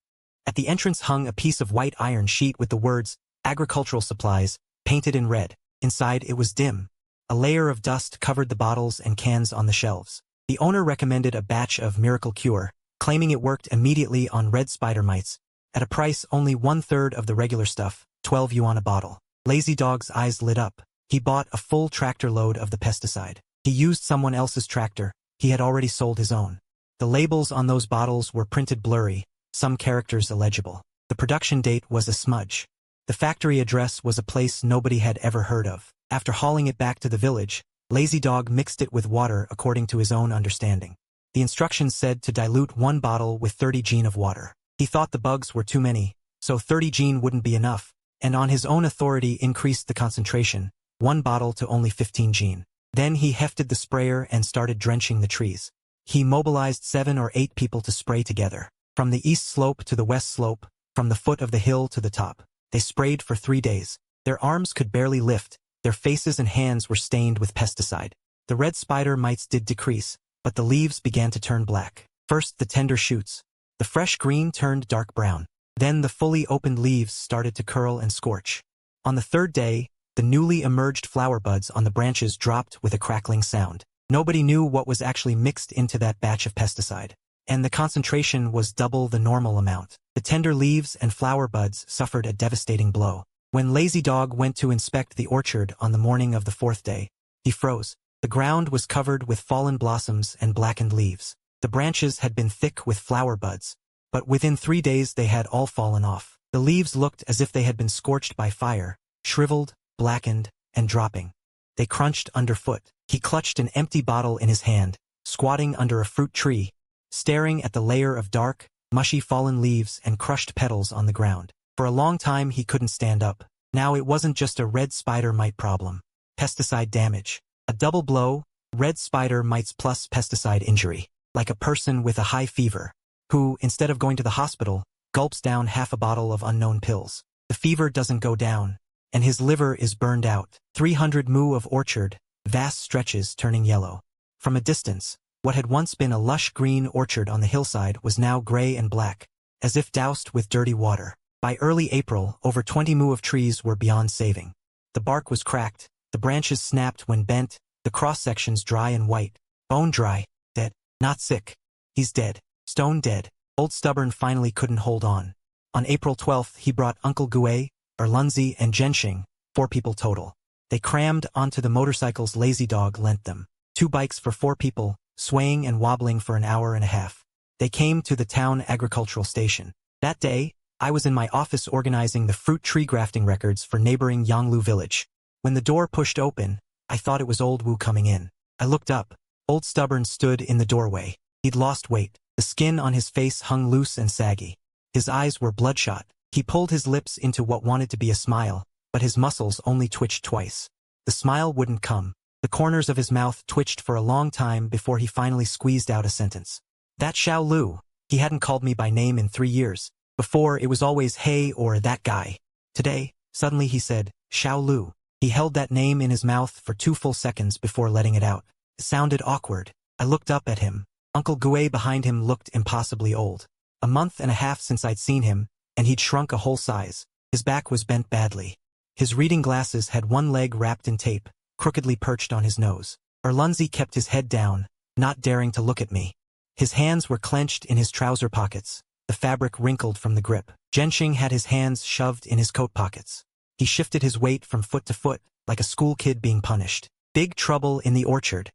At the entrance hung a piece of white iron sheet with the words, "Agricultural Supplies," painted in red. Inside it was dim. A layer of dust covered the bottles and cans on the shelves. The owner recommended a batch of miracle cure, claiming it worked immediately on red spider mites, at a price only 1/3 of the regular stuff, 12 yuan a bottle. Lazy Dog's eyes lit up. He bought a full tractor load of the pesticide. He used someone else's tractor. He had already sold his own. The labels on those bottles were printed blurry, some characters illegible. The production date was a smudge. The factory address was a place nobody had ever heard of. After hauling it back to the village, Lazy Dog mixed it with water according to his own understanding. The instructions said to dilute 1 bottle with 30 gene of water. He thought the bugs were too many, so 30 gene wouldn't be enough, and on his own authority increased the concentration, 1 bottle to only 15 gene. Then he hefted the sprayer and started drenching the trees. He mobilized 7 or 8 people to spray together. From the east slope to the west slope, from the foot of the hill to the top. They sprayed for 3 days. Their arms could barely lift, their faces and hands were stained with pesticide. The red spider mites did decrease, but the leaves began to turn black. First the tender shoots. The fresh green turned dark brown. Then the fully opened leaves started to curl and scorch. On the 3rd day, the newly emerged flower buds on the branches dropped with a crackling sound. Nobody knew what was actually mixed into that batch of pesticide, and the concentration was double the normal amount. The tender leaves and flower buds suffered a devastating blow. When Lazy Dog went to inspect the orchard on the morning of the 4th day, he froze. The ground was covered with fallen blossoms and blackened leaves. The branches had been thick with flower buds, but within 3 days they had all fallen off. The leaves looked as if they had been scorched by fire, shriveled, blackened, and dropping. They crunched underfoot. He clutched an empty bottle in his hand, squatting under a fruit tree, staring at the layer of dark, mushy fallen leaves and crushed petals on the ground. For a long time he couldn't stand up. Now it wasn't just a red spider mite problem. Pesticide damage. A double blow, red spider mites plus pesticide injury. Like a person with a high fever, who, instead of going to the hospital, gulps down half a bottle of unknown pills. The fever doesn't go down, and his liver is burned out. 300 mu of orchard, vast stretches turning yellow. From a distance, what had once been a lush green orchard on the hillside was now gray and black, as if doused with dirty water. By early April, over 20 mu of trees were beyond saving. The bark was cracked, the branches snapped when bent, the cross-sections dry and white, bone dry, dead, not sick. He's dead, stone dead. Old Stubborn finally couldn't hold on. On April 12th, he brought Uncle Gue, Erlunzi, and Genshing, 4 people total. They crammed onto the motorcycles Lazy Dog lent them. 2 bikes for 4 people, swaying and wobbling for an hour and a half. They came to the town agricultural station. That day, I was in my office organizing the fruit tree grafting records for neighboring Xiao Liu village. When the door pushed open, I thought it was Old Wu coming in. I looked up. Old Stubborn stood in the doorway. He'd lost weight. The skin on his face hung loose and saggy. His eyes were bloodshot. He pulled his lips into what wanted to be a smile, but his muscles only twitched twice. The smile wouldn't come. The corners of his mouth twitched for a long time before he finally squeezed out a sentence. That Xiao Liu. He hadn't called me by name in 3 years. Before, it was always hey or that guy. Today, suddenly he said, Xiao Liu. He held that name in his mouth for 2 full seconds before letting it out. It sounded awkward. I looked up at him. Uncle Gue behind him looked impossibly old. A month and a half since I'd seen him, and he'd shrunk a whole size. His back was bent badly. His reading glasses had one leg wrapped in tape, crookedly perched on his nose. Erlunzi kept his head down, not daring to look at me. His hands were clenched in his trouser pockets, the fabric wrinkled from the grip. Genshing had his hands shoved in his coat pockets. He shifted his weight from foot to foot, like a school kid being punished. Big trouble in the orchard,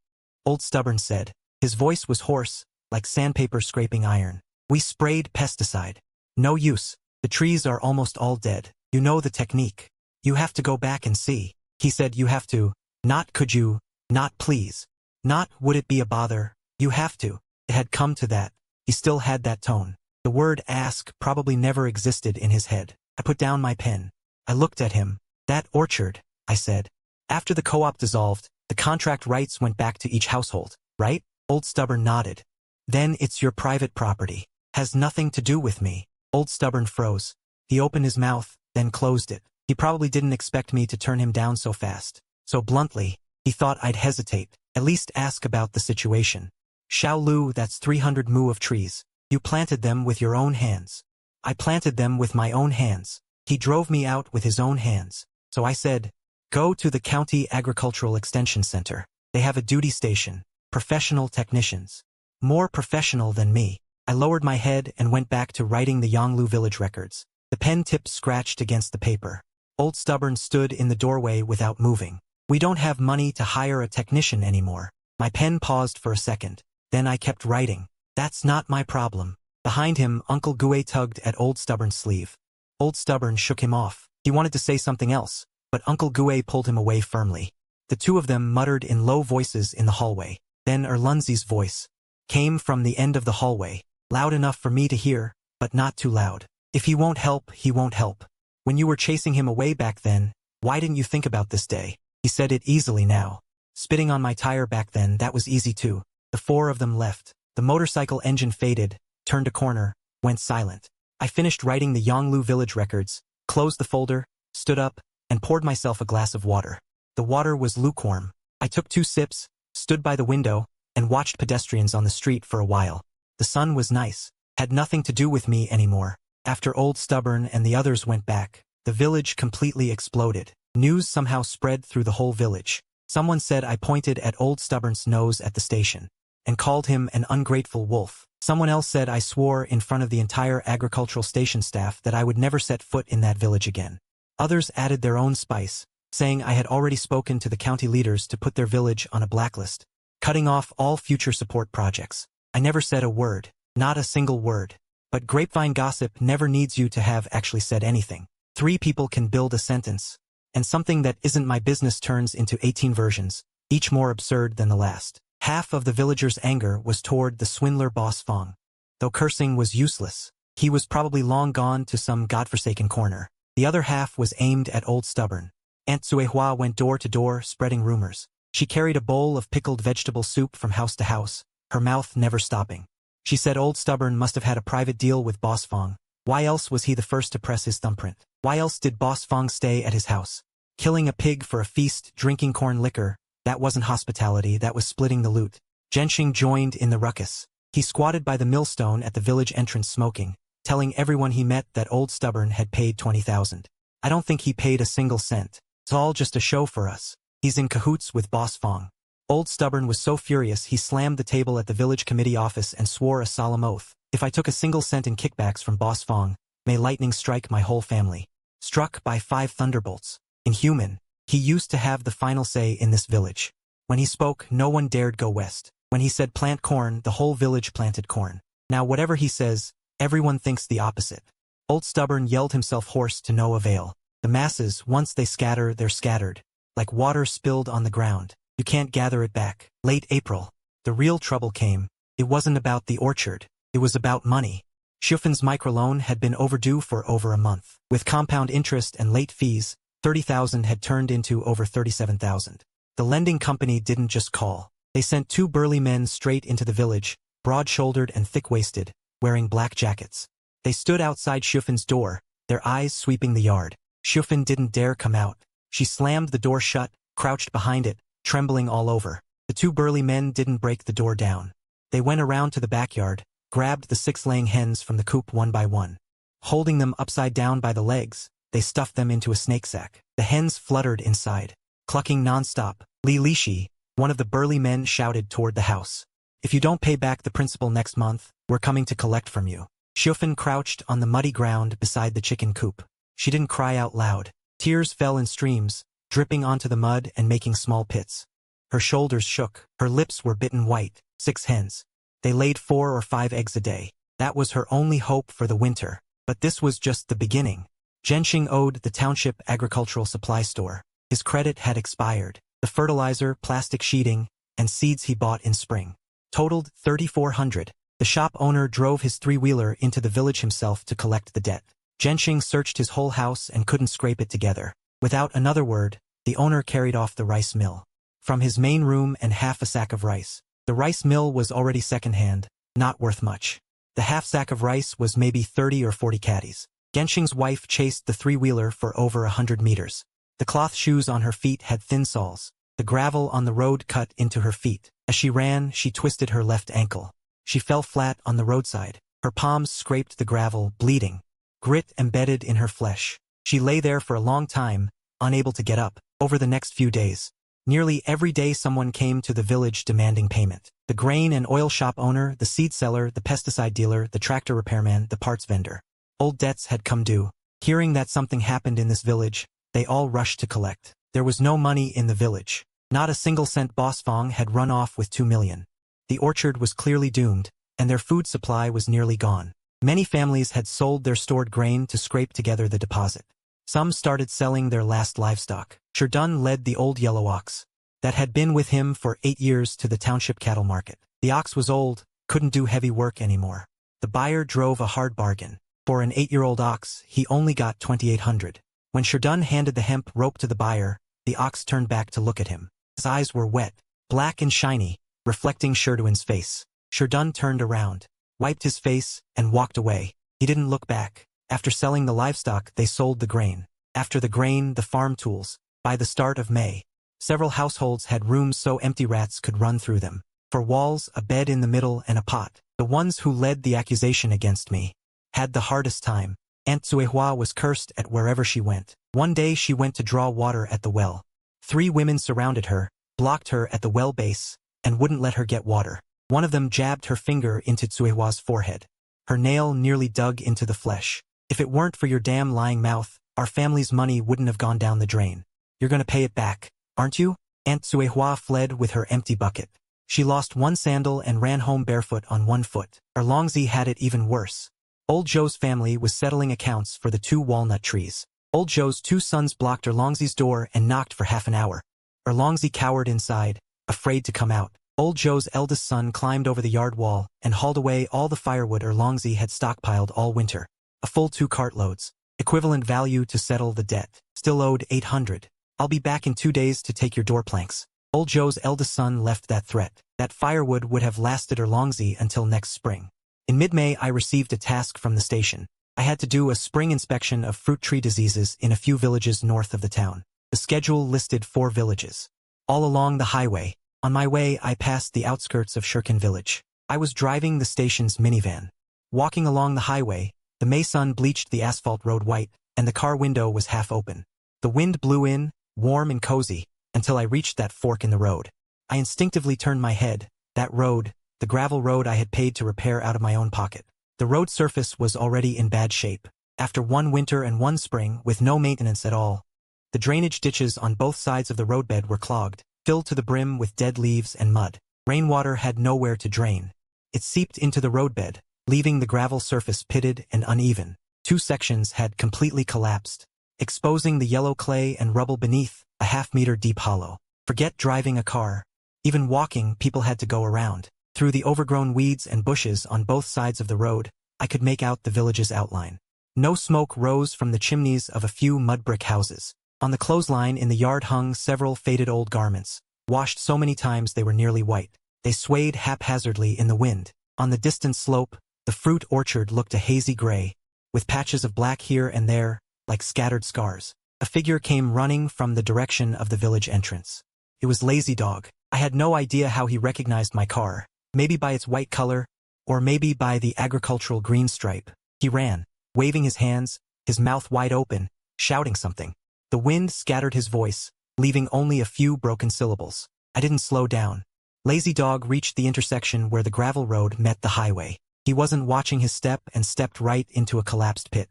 Old Stubborn said. His voice was hoarse, like sandpaper scraping iron. We sprayed pesticide. No use. The trees are almost all dead. You know the technique. You have to go back and see. He said you have to. Not could you, not please. Not would it be a bother. You have to. It had come to that. He still had that tone. The word ask probably never existed in his head. I put down my pen. I looked at him. That orchard, I said. After the co-op dissolved, the contract rights went back to each household, right? Old Stubborn nodded. Then it's your private property. Has nothing to do with me. Old Stubborn froze. He opened his mouth, then closed it. He probably didn't expect me to turn him down so fast. So bluntly, he thought I'd hesitate, at least ask about the situation. Xiao Liu, that's 300 mu of trees. You planted them with your own hands. I planted them with my own hands. He drove me out with his own hands. So I said, go to the County Agricultural Extension Center. They have a duty station. professional technicians. More professional than me. I lowered my head and went back to writing the Xiao Liu village records. The pen tip scratched against the paper. Old Stubborn stood in the doorway without moving. We don't have money to hire a technician anymore. My pen paused for a second. Then I kept writing. That's not my problem. Behind him, Uncle Gue tugged at Old Stubborn's sleeve. Old Stubborn shook him off. He wanted to say something else, but Uncle Gue pulled him away firmly. The two of them muttered in low voices in the hallway. Then Erlunzi's voice came from the end of the hallway, loud enough for me to hear, but not too loud. If he won't help, he won't help. When you were chasing him away back then, why didn't you think about this day? He said it easily now. Spitting on my tire back then, that was easy too. The four of them left. The motorcycle engine faded, turned a corner, went silent. I finished writing the Xiao Liu village records, closed the folder, stood up, and poured myself a glass of water. The water was lukewarm. I took 2 sips, stood by the window, and watched pedestrians on the street for a while. The sun was nice. Had nothing to do with me anymore. After Old Stubborn and the others went back, the village completely exploded. News somehow spread through the whole village. Someone said I pointed at Old Stubborn's nose at the station and called him an ungrateful wolf. Someone else said I swore in front of the entire agricultural station staff that I would never set foot in that village again. Others added their own spice, saying I had already spoken to the county leaders to put their village on a blacklist, cutting off all future support projects. I never said a word, not a single word. But grapevine gossip never needs you to have actually said anything. 3 people can build a sentence, and something that isn't my business turns into 18 versions, each more absurd than the last. Half of the villagers' anger was toward the swindler boss Fong. Though cursing was useless, he was probably long gone to some godforsaken corner. The other half was aimed at Old Stubborn. Aunt Zuehua went door to door spreading rumors. She carried a bowl of pickled vegetable soup from house to house, her mouth never stopping. She said Old Stubborn must have had a private deal with Boss Fong. Why else was he the first to press his thumbprint? Why else did Boss Fong stay at his house? Killing a pig for a feast, drinking corn liquor, that wasn't hospitality, that was splitting the loot. Zhenxing joined in the ruckus. He squatted by the millstone at the village entrance smoking, telling everyone he met that Old Stubborn had paid 20,000. I don't think he paid a single cent. It's all just a show for us. He's in cahoots with Boss Fong. Old Stubborn was so furious he slammed the table at the village committee office and swore a solemn oath. If I took a single cent in kickbacks from Boss Fong, may lightning strike my whole family. Struck by 5 thunderbolts. Inhuman. He used to have the final say in this village. When he spoke, no one dared go west. When he said plant corn, the whole village planted corn. Now whatever he says, everyone thinks the opposite. Old Stubborn yelled himself hoarse to no avail. The masses, once they scatter, they're scattered. Like water spilled on the ground. You can't gather it back. Late April. The real trouble came. It wasn't about the orchard. It was about money. Schuffen's microloan had been overdue for over a month. With compound interest and late fees, 30,000 had turned into over 37,000. The lending company didn't just call. They sent 2 burly men straight into the village, broad-shouldered and thick-waisted, wearing black jackets. They stood outside Schuffen's door, their eyes sweeping the yard. Schuffen didn't dare come out. She slammed the door shut, crouched behind it, trembling all over. The 2 burly men didn't break the door down. They went around to the backyard, grabbed the 6 laying hens from the coop one by one. Holding them upside down by the legs, they stuffed them into a snake sack. The hens fluttered inside, clucking nonstop. Li Lishi, one of the burly men, shouted toward the house. If you don't pay back the principal next month, we're coming to collect from you. Schuffen crouched on the muddy ground beside the chicken coop. She didn't cry out loud. Tears fell in streams, dripping onto the mud and making small pits. Her shoulders shook. Her lips were bitten white. 6 hens. They laid 4 or 5 eggs a day. That was her only hope for the winter. But this was just the beginning. Zhenxing owed the township agricultural supply store. His credit had expired. The fertilizer, plastic sheeting, and seeds he bought in spring totaled 3,400. The shop owner drove his 3-wheeler into the village himself to collect the debt. Zhenxing searched his whole house and couldn't scrape it together. Without another word, the owner carried off the rice mill from his main room and half a sack of rice. The rice mill was already secondhand, not worth much. The half sack of rice was maybe 30 or 40 caddies. Genshing's wife chased the 3-wheeler for over 100 meters. The cloth shoes on her feet had thin soles. The gravel on the road cut into her feet. As she ran, she twisted her left ankle. She fell flat on the roadside. Her palms scraped the gravel, bleeding. Grit embedded in her flesh. She lay there for a long time, unable to get up. Over the next few days, Nearly every day someone came to the village demanding payment. The grain and oil shop owner, the seed seller, the pesticide dealer, the tractor repairman, the parts vendor. Old debts had come due. Hearing that something happened in this village, they all rushed to collect. There was no money in the village. Not a single cent. Boss Fong had run off with 2 million. The orchard was clearly doomed, and their food supply was nearly gone. Many families had sold their stored grain to scrape together the deposit. Some started selling their last livestock. Shikan led the old yellow ox that had been with him for 8 years to the township cattle market. The ox was old, couldn't do heavy work anymore. The buyer drove a hard bargain. For an 8-year-old ox, he only got 2,800. When Shikan handed the hemp rope to the buyer, the ox turned back to look at him. His eyes were wet, black and shiny, reflecting Shikan's face. Shikan turned around, wiped his face, and walked away. He didn't look back. After selling the livestock, they sold the grain. After the grain, the farm tools. By the start of May, several households had rooms so empty rats could run through them. For walls, a bed in the middle, and a pot. The ones who led the accusation against me had the hardest time. Aunt Zuehua was cursed at wherever she went. One day she went to draw water at the well. 3 women surrounded her, blocked her at the well base, and wouldn't let her get water. One of them jabbed her finger into Zuehua's forehead. Her nail nearly dug into the flesh. If it weren't for your damn lying mouth, our family's money wouldn't have gone down the drain. You're gonna pay it back, aren't you? Aunt Zuehua fled with her empty bucket. She lost 1 sandal and ran home barefoot on 1 foot. Erlongzi had it even worse. Old Zhou's family was settling accounts for the 2 walnut trees. Old Zhou's 2 sons blocked Erlongzi's door and knocked for half an hour. Erlongzi cowered inside, afraid to come out. Old Zhou's eldest son climbed over the yard wall and hauled away all the firewood Erlongzi had stockpiled all winter. A full 2 cartloads. Equivalent value to settle the debt. Still owed 800. I'll be back in 2 days to take your door planks. Old Zhou's eldest son left that threat. That firewood would have lasted Erlongzi until next spring. In mid-May I received a task from the station. I had to do a spring inspection of fruit tree diseases in a few villages north of the town. The schedule listed 4 villages. All along the highway. On my way I passed the outskirts of Shikan Village. I was driving the station's minivan. Walking along the highway, the May sun bleached the asphalt road white, and the car window was half open. The wind blew in, warm and cozy, until I reached that fork in the road. I instinctively turned my head. That road, the gravel road I had paid to repair out of my own pocket. The road surface was already in bad shape. After 1 winter and 1 spring with no maintenance at all, the drainage ditches on both sides of the roadbed were clogged, filled to the brim with dead leaves and mud. Rainwater had nowhere to drain. It seeped into the roadbed, leaving the gravel surface pitted and uneven. 2 sections had completely collapsed, exposing the yellow clay and rubble beneath, a half-meter deep hollow. Forget driving a car. Even walking, people had to go around. Through the overgrown weeds and bushes on both sides of the road, I could make out the village's outline. No smoke rose from the chimneys of a few mud-brick houses. On the clothesline in the yard hung several faded old garments, washed so many times they were nearly white. They swayed haphazardly in the wind. On the distant slope, the fruit orchard looked a hazy gray, with patches of black here and there, like scattered scars. A figure came running from the direction of the village entrance. It was Lazy Dog. I had no idea how he recognized my car, maybe by its white color, or maybe by the agricultural green stripe. He ran, waving his hands, his mouth wide open, shouting something. The wind scattered his voice, leaving only a few broken syllables. I didn't slow down. Lazy Dog reached the intersection where the gravel road met the highway. He wasn't watching his step and stepped right into a collapsed pit.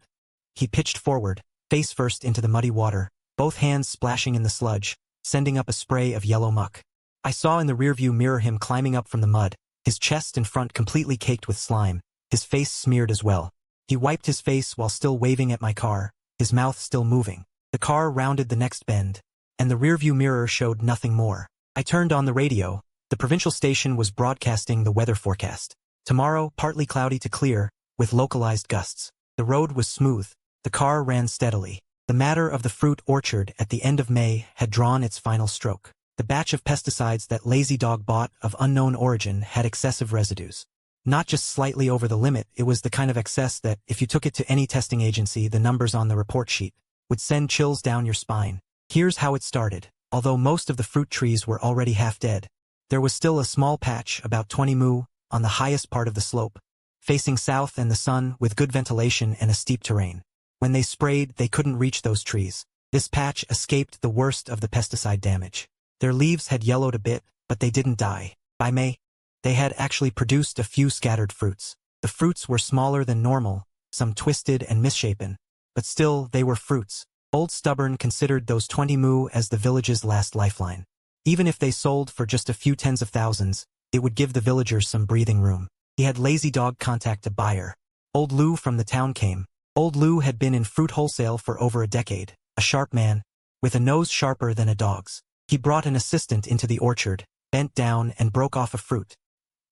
He pitched forward, face first into the muddy water, both hands splashing in the sludge, sending up a spray of yellow muck. I saw in the rearview mirror him climbing up from the mud, his chest and front completely caked with slime, his face smeared as well. He wiped his face while still waving at my car, his mouth still moving. The car rounded the next bend, and the rearview mirror showed nothing more. I turned on the radio. The provincial station was broadcasting the weather forecast. Tomorrow, partly cloudy to clear, with localized gusts. The road was smooth. The car ran steadily. The matter of the fruit orchard at the end of May had drawn its final stroke. The batch of pesticides that Lazy Dog bought of unknown origin had excessive residues. Not just slightly over the limit, it was the kind of excess that, if you took it to any testing agency, the numbers on the report sheet would send chills down your spine. Here's how it started. Although most of the fruit trees were already half dead, there was still a small patch, about 20 mu, on the highest part of the slope, facing south and the sun, with good ventilation and a steep terrain. When they sprayed, they couldn't reach those trees. This patch escaped the worst of the pesticide damage. Their leaves had yellowed a bit, but they didn't die. By May, they had actually produced a few scattered fruits. The fruits were smaller than normal, some twisted and misshapen, but still they were fruits. Old Stubborn considered those 20 mu as the village's last lifeline. Even if they sold for just a few tens of thousands, it would give the villagers some breathing room. He had Lazy Dog contact a buyer. Old Liu from the town came. Old Liu had been in fruit wholesale for over a decade, a sharp man, with a nose sharper than a dog's. He brought an assistant into the orchard, bent down and broke off a fruit.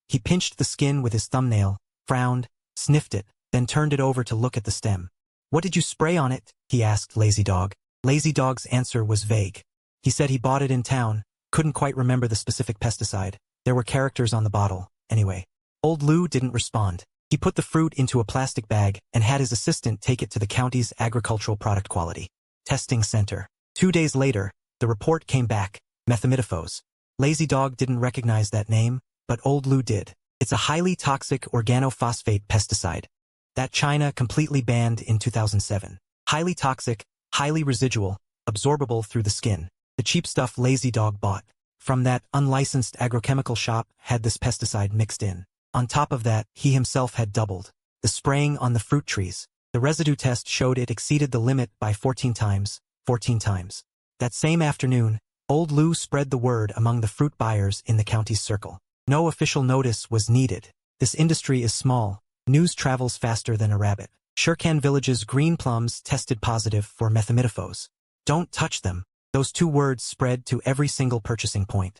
He pinched the skin with his thumbnail, frowned, sniffed it, then turned it over to look at the stem. "What did you spray on it?" he asked Lazy Dog. Lazy Dog's answer was vague. He said he bought it in town, couldn't quite remember the specific pesticide. There were characters on the bottle, anyway. Old Liu didn't respond. He put the fruit into a plastic bag and had his assistant take it to the county's agricultural product quality testing center. 2 days later, the report came back, methimidophoes. Lazy Dog didn't recognize that name, but Old Liu did. It's a highly toxic organophosphate pesticide that China completely banned in 2007. Highly toxic, highly residual, absorbable through the skin. The cheap stuff Lazy Dog bought from that unlicensed agrochemical shop had this pesticide mixed in. On top of that, he himself had doubled the spraying on the fruit trees. The residue test showed it exceeded the limit by 14 times. That same afternoon, Old Liu spread the word among the fruit buyers in the county's circle. No official notice was needed. This industry is small. News travels faster than a rabbit. Shikan Village's green plums tested positive for methimidophoes. Don't touch them. Those 2 words spread to every single purchasing point.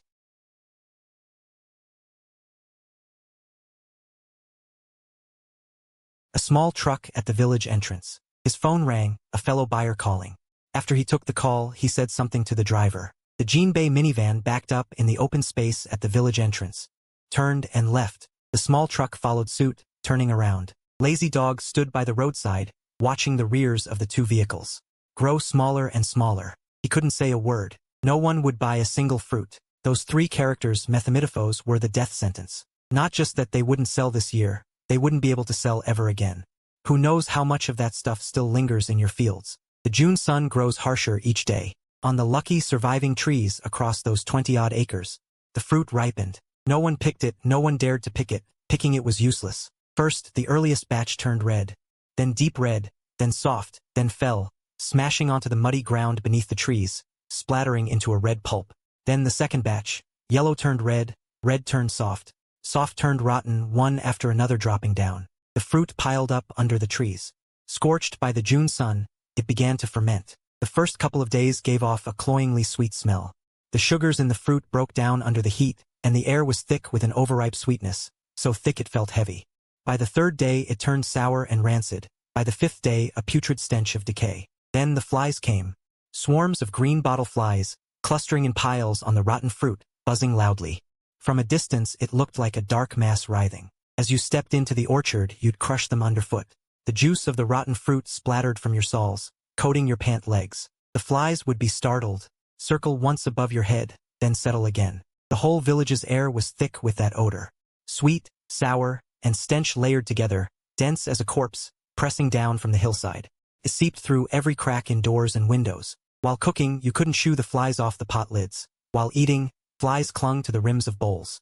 A small truck at the village entrance. His phone rang, a fellow buyer calling. After he took the call, he said something to the driver. The Jinbei minivan backed up in the open space at the village entrance, turned and left. The small truck followed suit, turning around. Lazy Dog stood by the roadside, watching the rears of the 2 vehicles grow smaller and smaller. He couldn't say a word. No one would buy a single fruit. Those 3 characters, methimidophoes, were the death sentence. Not just that they wouldn't sell this year, they wouldn't be able to sell ever again. Who knows how much of that stuff still lingers in your fields. The June sun grows harsher each day. On the lucky surviving trees across those 20-odd acres, the fruit ripened. No one picked it, no one dared to pick it. Picking it was useless. First, the earliest batch turned red, then deep red, then soft, then fell, smashing onto the muddy ground beneath the trees, splattering into a red pulp. Then the second batch, yellow turned red, red turned soft, soft turned rotten, one after another dropping down. The fruit piled up under the trees. Scorched by the June sun, it began to ferment. The first couple of days gave off a cloyingly sweet smell. The sugars in the fruit broke down under the heat, and the air was thick with an overripe sweetness, so thick it felt heavy. By the 3rd day it turned sour and rancid. By the 5th day a putrid stench of decay. Then the flies came. Swarms of green bottle flies, clustering in piles on the rotten fruit, buzzing loudly. From a distance it looked like a dark mass writhing. As you stepped into the orchard, you'd crush them underfoot. The juice of the rotten fruit splattered from your soles, coating your pant legs. The flies would be startled, circle once above your head, then settle again. The whole village's air was thick with that odor. Sweet, sour, and stench layered together, dense as a corpse, pressing down from the hillside. It seeped through every crack in doors and windows. While cooking, you couldn't shoo the flies off the pot lids. While eating, flies clung to the rims of bowls.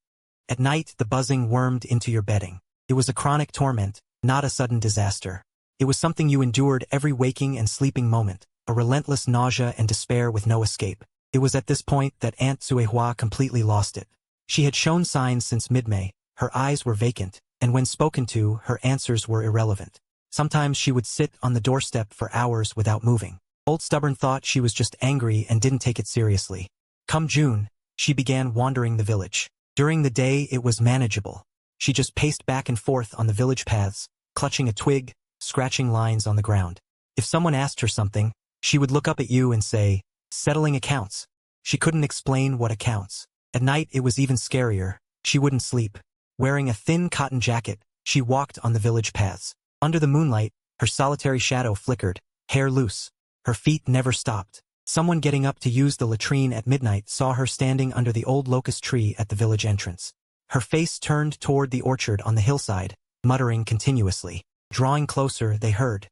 At night, the buzzing wormed into your bedding. It was a chronic torment, not a sudden disaster. It was something you endured every waking and sleeping moment, a relentless nausea and despair with no escape. It was at this point that Aunt Zuehua completely lost it. She had shown signs since mid-May. Her eyes were vacant, and when spoken to, her answers were irrelevant. Sometimes she would sit on the doorstep for hours without moving. Old Stubborn thought she was just angry and didn't take it seriously. Come June, she began wandering the village. During the day it was manageable. She just paced back and forth on the village paths, clutching a twig, scratching lines on the ground. If someone asked her something, she would look up at you and say, "Settling accounts." She couldn't explain what accounts. At night it was even scarier. She wouldn't sleep. Wearing a thin cotton jacket, she walked on the village paths. Under the moonlight, her solitary shadow flickered, hair loose. Her feet never stopped. Someone getting up to use the latrine at midnight saw her standing under the old locust tree at the village entrance. Her face turned toward the orchard on the hillside, muttering continuously. Drawing closer, they heard.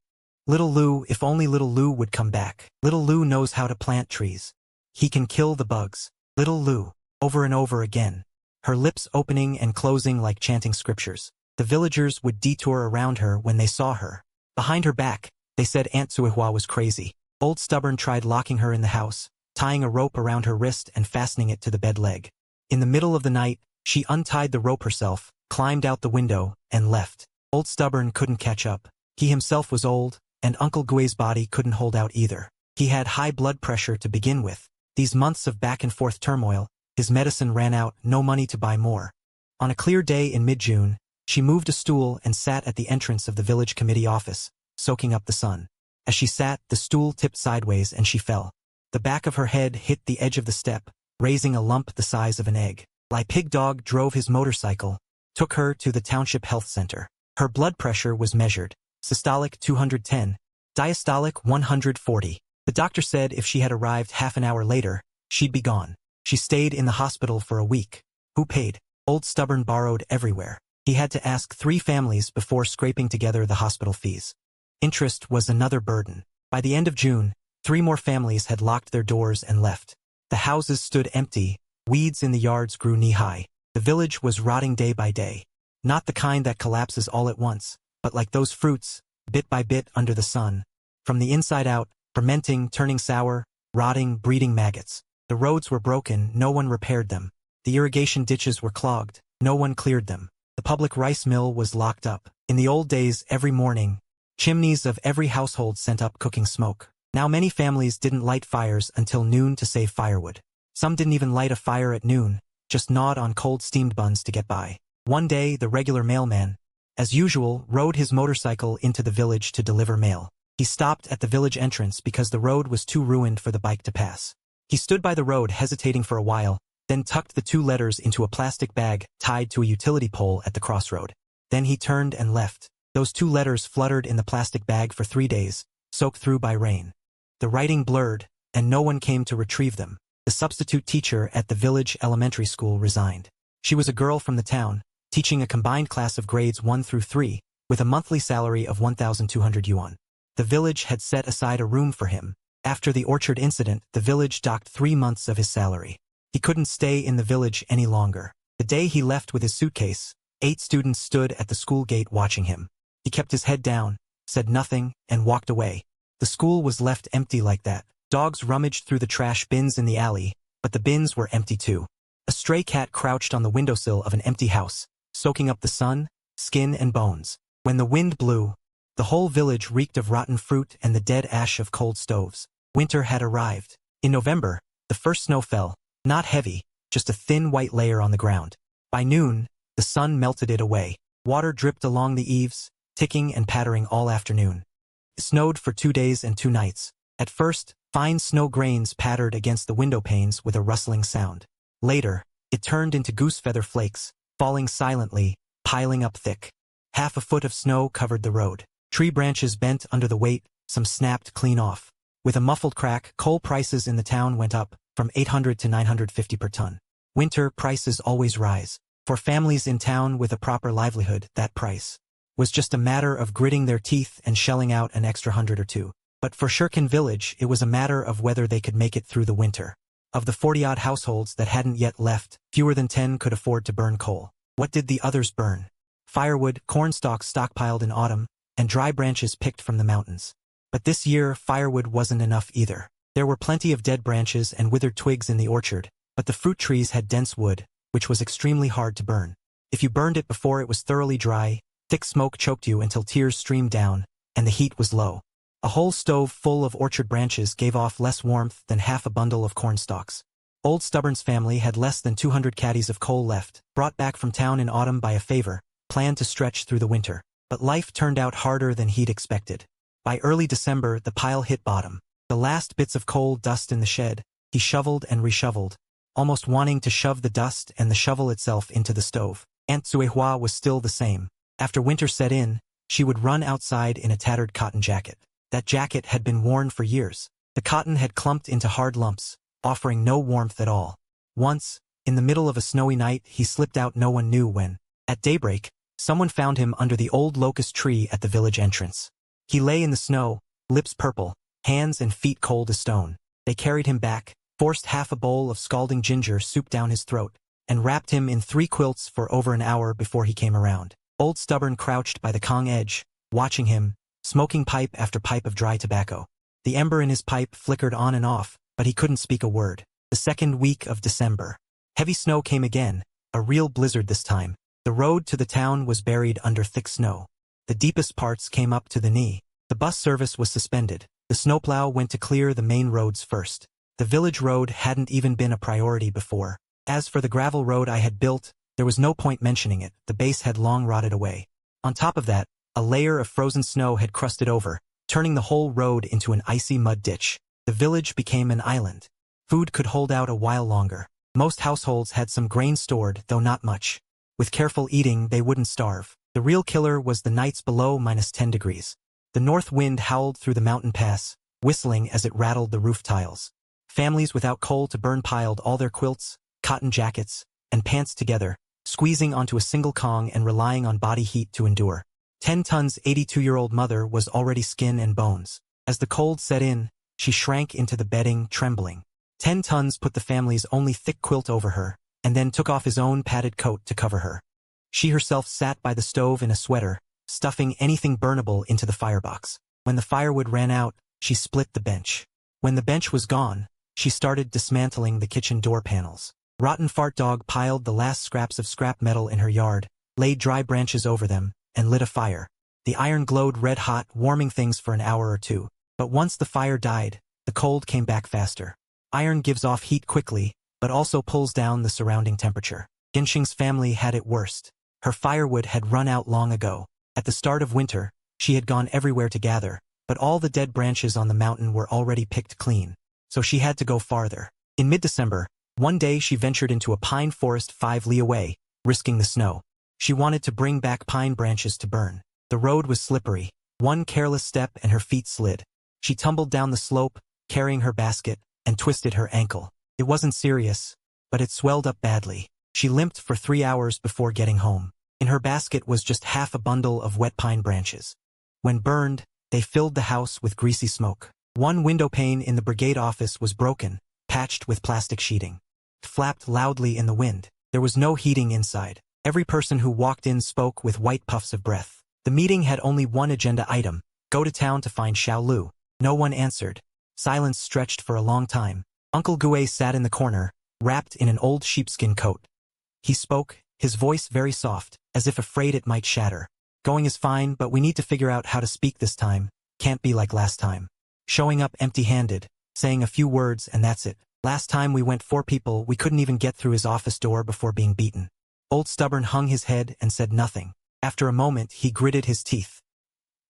"Little Liu, if only little Liu would come back. Little Liu knows how to plant trees. He can kill the bugs." Little Lu, over and over again, her lips opening and closing like chanting scriptures. The villagers would detour around her when they saw her. Behind her back, they said Aunt Suihua was crazy. Old Stubborn tried locking her in the house, tying a rope around her wrist and fastening it to the bed leg. In the middle of the night, she untied the rope herself, climbed out the window, and left. Old Stubborn couldn't catch up. He himself was old, and Uncle Gui's body couldn't hold out either. He had high blood pressure to begin with. These months of back-and-forth turmoil, his medicine ran out, no money to buy more. On a clear day in mid-June, she moved a stool and sat at the entrance of the village committee office, soaking up the sun. As she sat, the stool tipped sideways and she fell. The back of her head hit the edge of the step, raising a lump the size of an egg. Pig Dog drove his motorcycle, took her to the township health center. Her blood pressure was measured. Systolic 210, diastolic 140. The doctor said if she had arrived half an hour later, she'd be gone. She stayed in the hospital for a week. Who paid? Old Stubborn borrowed everywhere. He had to ask 3 families before scraping together the hospital fees. Interest was another burden. By the end of June, 3 more families had locked their doors and left. The houses stood empty, weeds in the yards grew knee-high. The village was rotting day by day. Not the kind that collapses all at once, but like those fruits, bit by bit under the sun. From the inside out, fermenting, turning sour, rotting, breeding maggots. The roads were broken, no one repaired them. The irrigation ditches were clogged, no one cleared them. The public rice mill was locked up. In the old days, every morning, chimneys of every household sent up cooking smoke. Now many families didn't light fires until noon to save firewood. Some didn't even light a fire at noon, just gnawed on cold steamed buns to get by. One day, the regular mailman, as usual, rode his motorcycle into the village to deliver mail. He stopped at the village entrance because the road was too ruined for the bike to pass. He stood by the road hesitating for a while, then tucked the 2 letters into a plastic bag tied to a utility pole at the crossroad. Then he turned and left. Those 2 letters fluttered in the plastic bag for 3 days, soaked through by rain. The writing blurred, and no one came to retrieve them. The substitute teacher at the village elementary school resigned. She was a girl from the town, teaching a combined class of grades 1 through 3, with a monthly salary of 1,200 yuan. The village had set aside a room for him. After the orchard incident, the village docked 3 months of his salary. He couldn't stay in the village any longer. The day he left with his suitcase, 8 students stood at the school gate watching him. He kept his head down, said nothing, and walked away. The school was left empty like that. Dogs rummaged through the trash bins in the alley, but the bins were empty too. A stray cat crouched on the windowsill of an empty house, soaking up the sun, skin and bones. When the wind blew, the whole village reeked of rotten fruit and the dead ash of cold stoves. Winter had arrived. In November, the first snow fell, not heavy, just a thin white layer on the ground. By noon, the sun melted it away. Water dripped along the eaves, ticking and pattering all afternoon. It snowed for 2 days and 2 nights. At first, fine snow grains pattered against the window panes with a rustling sound. Later, it turned into goose feather flakes, falling silently, piling up thick. Half a foot of snow covered the road. Tree branches bent under the weight, some snapped clean off. With a muffled crack, coal prices in the town went up, from 800 to 950 per ton. Winter prices always rise. For families in town with a proper livelihood, that price was just a matter of gritting their teeth and shelling out an extra 100 or 2. But for Shikan Village, it was a matter of whether they could make it through the winter. Of the 40-odd households that hadn't yet left, fewer than 10 could afford to burn coal. What did the others burn? Firewood, corn stalks stockpiled in autumn, and dry branches picked from the mountains. But this year, firewood wasn't enough either. There were plenty of dead branches and withered twigs in the orchard, but the fruit trees had dense wood, which was extremely hard to burn. If you burned it before it was thoroughly dry, thick smoke choked you until tears streamed down, and the heat was low. A whole stove full of orchard branches gave off less warmth than half a bundle of corn stalks. Old Stubborn's family had less than 200 caddies of coal left, brought back from town in autumn by a favor, planned to stretch through the winter. But life turned out harder than he'd expected. By early December, the pile hit bottom. The last bits of coal dust in the shed, he shoveled and reshoveled, almost wanting to shove the dust and the shovel itself into the stove. Aunt Suihua was still the same. After winter set in, she would run outside in a tattered cotton jacket. That jacket had been worn for years. The cotton had clumped into hard lumps, offering no warmth at all. Once, in the middle of a snowy night, he slipped out no one knew when. At daybreak, someone found him under the old locust tree at the village entrance. He lay in the snow, lips purple, hands and feet cold as stone. They carried him back, forced half a bowl of scalding ginger soup down his throat, and wrapped him in 3 quilts for over an hour before he came around. Old Stubborn crouched by the Kong edge, watching him, smoking pipe after pipe of dry tobacco. The ember in his pipe flickered on and off, but he couldn't speak a word. The second week of December. Heavy snow came again, a real blizzard this time. The road to the town was buried under thick snow. The deepest parts came up to the knee. The bus service was suspended. The snowplow went to clear the main roads first. The village road hadn't even been a priority before. As for the gravel road I had built, there was no point mentioning it. The base had long rotted away. On top of that, a layer of frozen snow had crusted over, turning the whole road into an icy mud ditch. The village became an island. Food could hold out a while longer. Most households had some grain stored, though not much. With careful eating, they wouldn't starve. The real killer was the nights below -10 degrees. The north wind howled through the mountain pass, whistling as it rattled the roof tiles. Families without coal to burn piled all their quilts, cotton jackets, and pants together, squeezing onto a single Kong and relying on body heat to endure. 10 Ton's 82-year-old mother was already skin and bones. As the cold set in, she shrank into the bedding, trembling. 10 Tons put the family's only thick quilt over her, and then took off his own padded coat to cover her. She herself sat by the stove in a sweater, stuffing anything burnable into the firebox. When the firewood ran out, she split the bench. When the bench was gone, she started dismantling the kitchen door panels. Rotten Fart Dog piled the last scraps of scrap metal in her yard, laid dry branches over them, and lit a fire. The iron glowed red-hot, warming things for an hour or two. But once the fire died, the cold came back faster. Iron gives off heat quickly, but also pulls down the surrounding temperature. Genshing's family had it worst. Her firewood had run out long ago. At the start of winter, she had gone everywhere to gather, but all the dead branches on the mountain were already picked clean. So she had to go farther. In mid-December, one day she ventured into a pine forest 5 li away, risking the snow. She wanted to bring back pine branches to burn. The road was slippery. One careless step and her feet slid. She tumbled down the slope, carrying her basket, and twisted her ankle. It wasn't serious, but it swelled up badly. She limped for 3 hours before getting home. In her basket was just half a bundle of wet pine branches. When burned, they filled the house with greasy smoke. One window pane in the brigade office was broken, patched with plastic sheeting. It flapped loudly in the wind. There was no heating inside. Every person who walked in spoke with white puffs of breath. The meeting had only one agenda item: go to town to find Xiao Liu. No one answered. Silence stretched for a long time. Uncle Gue sat in the corner, wrapped in an old sheepskin coat. He spoke, his voice very soft, as if afraid it might shatter. Going is fine, but we need to figure out how to speak this time. Can't be like last time. Showing up empty-handed, saying a few words and that's it. Last time we went 4 people, we couldn't even get through his office door before being beaten. Old Stubborn hung his head and said nothing. After a moment, he gritted his teeth.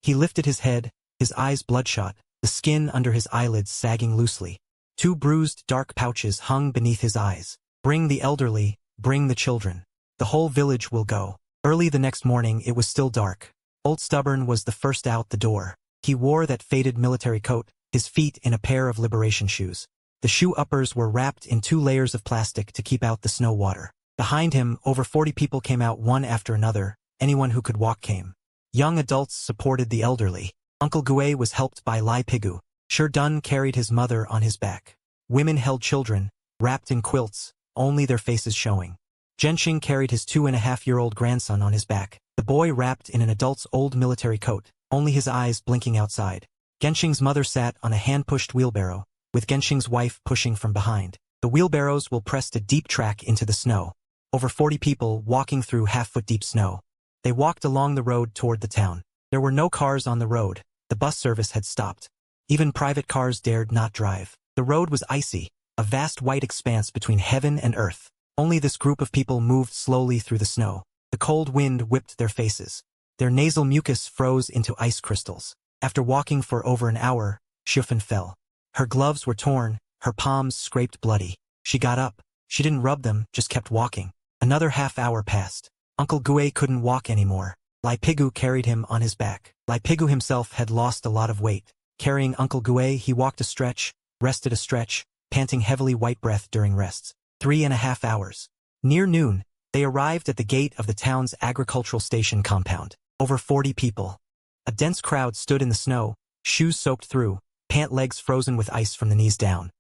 He lifted his head, his eyes bloodshot, the skin under his eyelids sagging loosely. 2 bruised, dark pouches hung beneath his eyes. Bring the elderly, bring the children. The whole village will go. Early the next morning, it was still dark. Old Stubborn was the first out the door. He wore that faded military coat, his feet in a pair of liberation shoes. The shoe uppers were wrapped in 2 layers of plastic to keep out the snow water. Behind him, over 40 people came out one after another. Anyone who could walk came. Young adults supported the elderly. Uncle Gue was helped by Lai Pigu. Sher Dun carried his mother on his back. Women held children, wrapped in quilts, only their faces showing. Genshing carried his 2.5-year-old grandson on his back. The boy wrapped in an adult's old military coat, only his eyes blinking outside. Genshing's mother sat on a hand-pushed wheelbarrow, with Genshing's wife pushing from behind. The wheelbarrows will press a deep track into the snow. Over 40 people walking through half-foot deep snow. They walked along the road toward the town. There were no cars on the road. The bus service had stopped. Even private cars dared not drive. The road was icy, a vast white expanse between heaven and earth. Only this group of people moved slowly through the snow. The cold wind whipped their faces. Their nasal mucus froze into ice crystals. After walking for over an hour, Xiufan fell. Her gloves were torn, her palms scraped bloody. She got up. She didn't rub them, just kept walking. Another half-hour passed. Uncle Gue couldn't walk anymore. Lai Pigu carried him on his back. Lai Pigu himself had lost a lot of weight. Carrying Uncle Gue, he walked a stretch, rested a stretch, panting heavily white breath during rests. 3.5 hours. Near noon, they arrived at the gate of the town's agricultural station compound. Over 40 people. A dense crowd stood in the snow, shoes soaked through, pant legs frozen with ice from the knees down.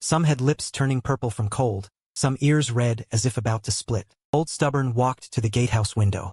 Some had lips turning purple from cold, some ears red as if about to split. Old Stubborn walked to the gatehouse window.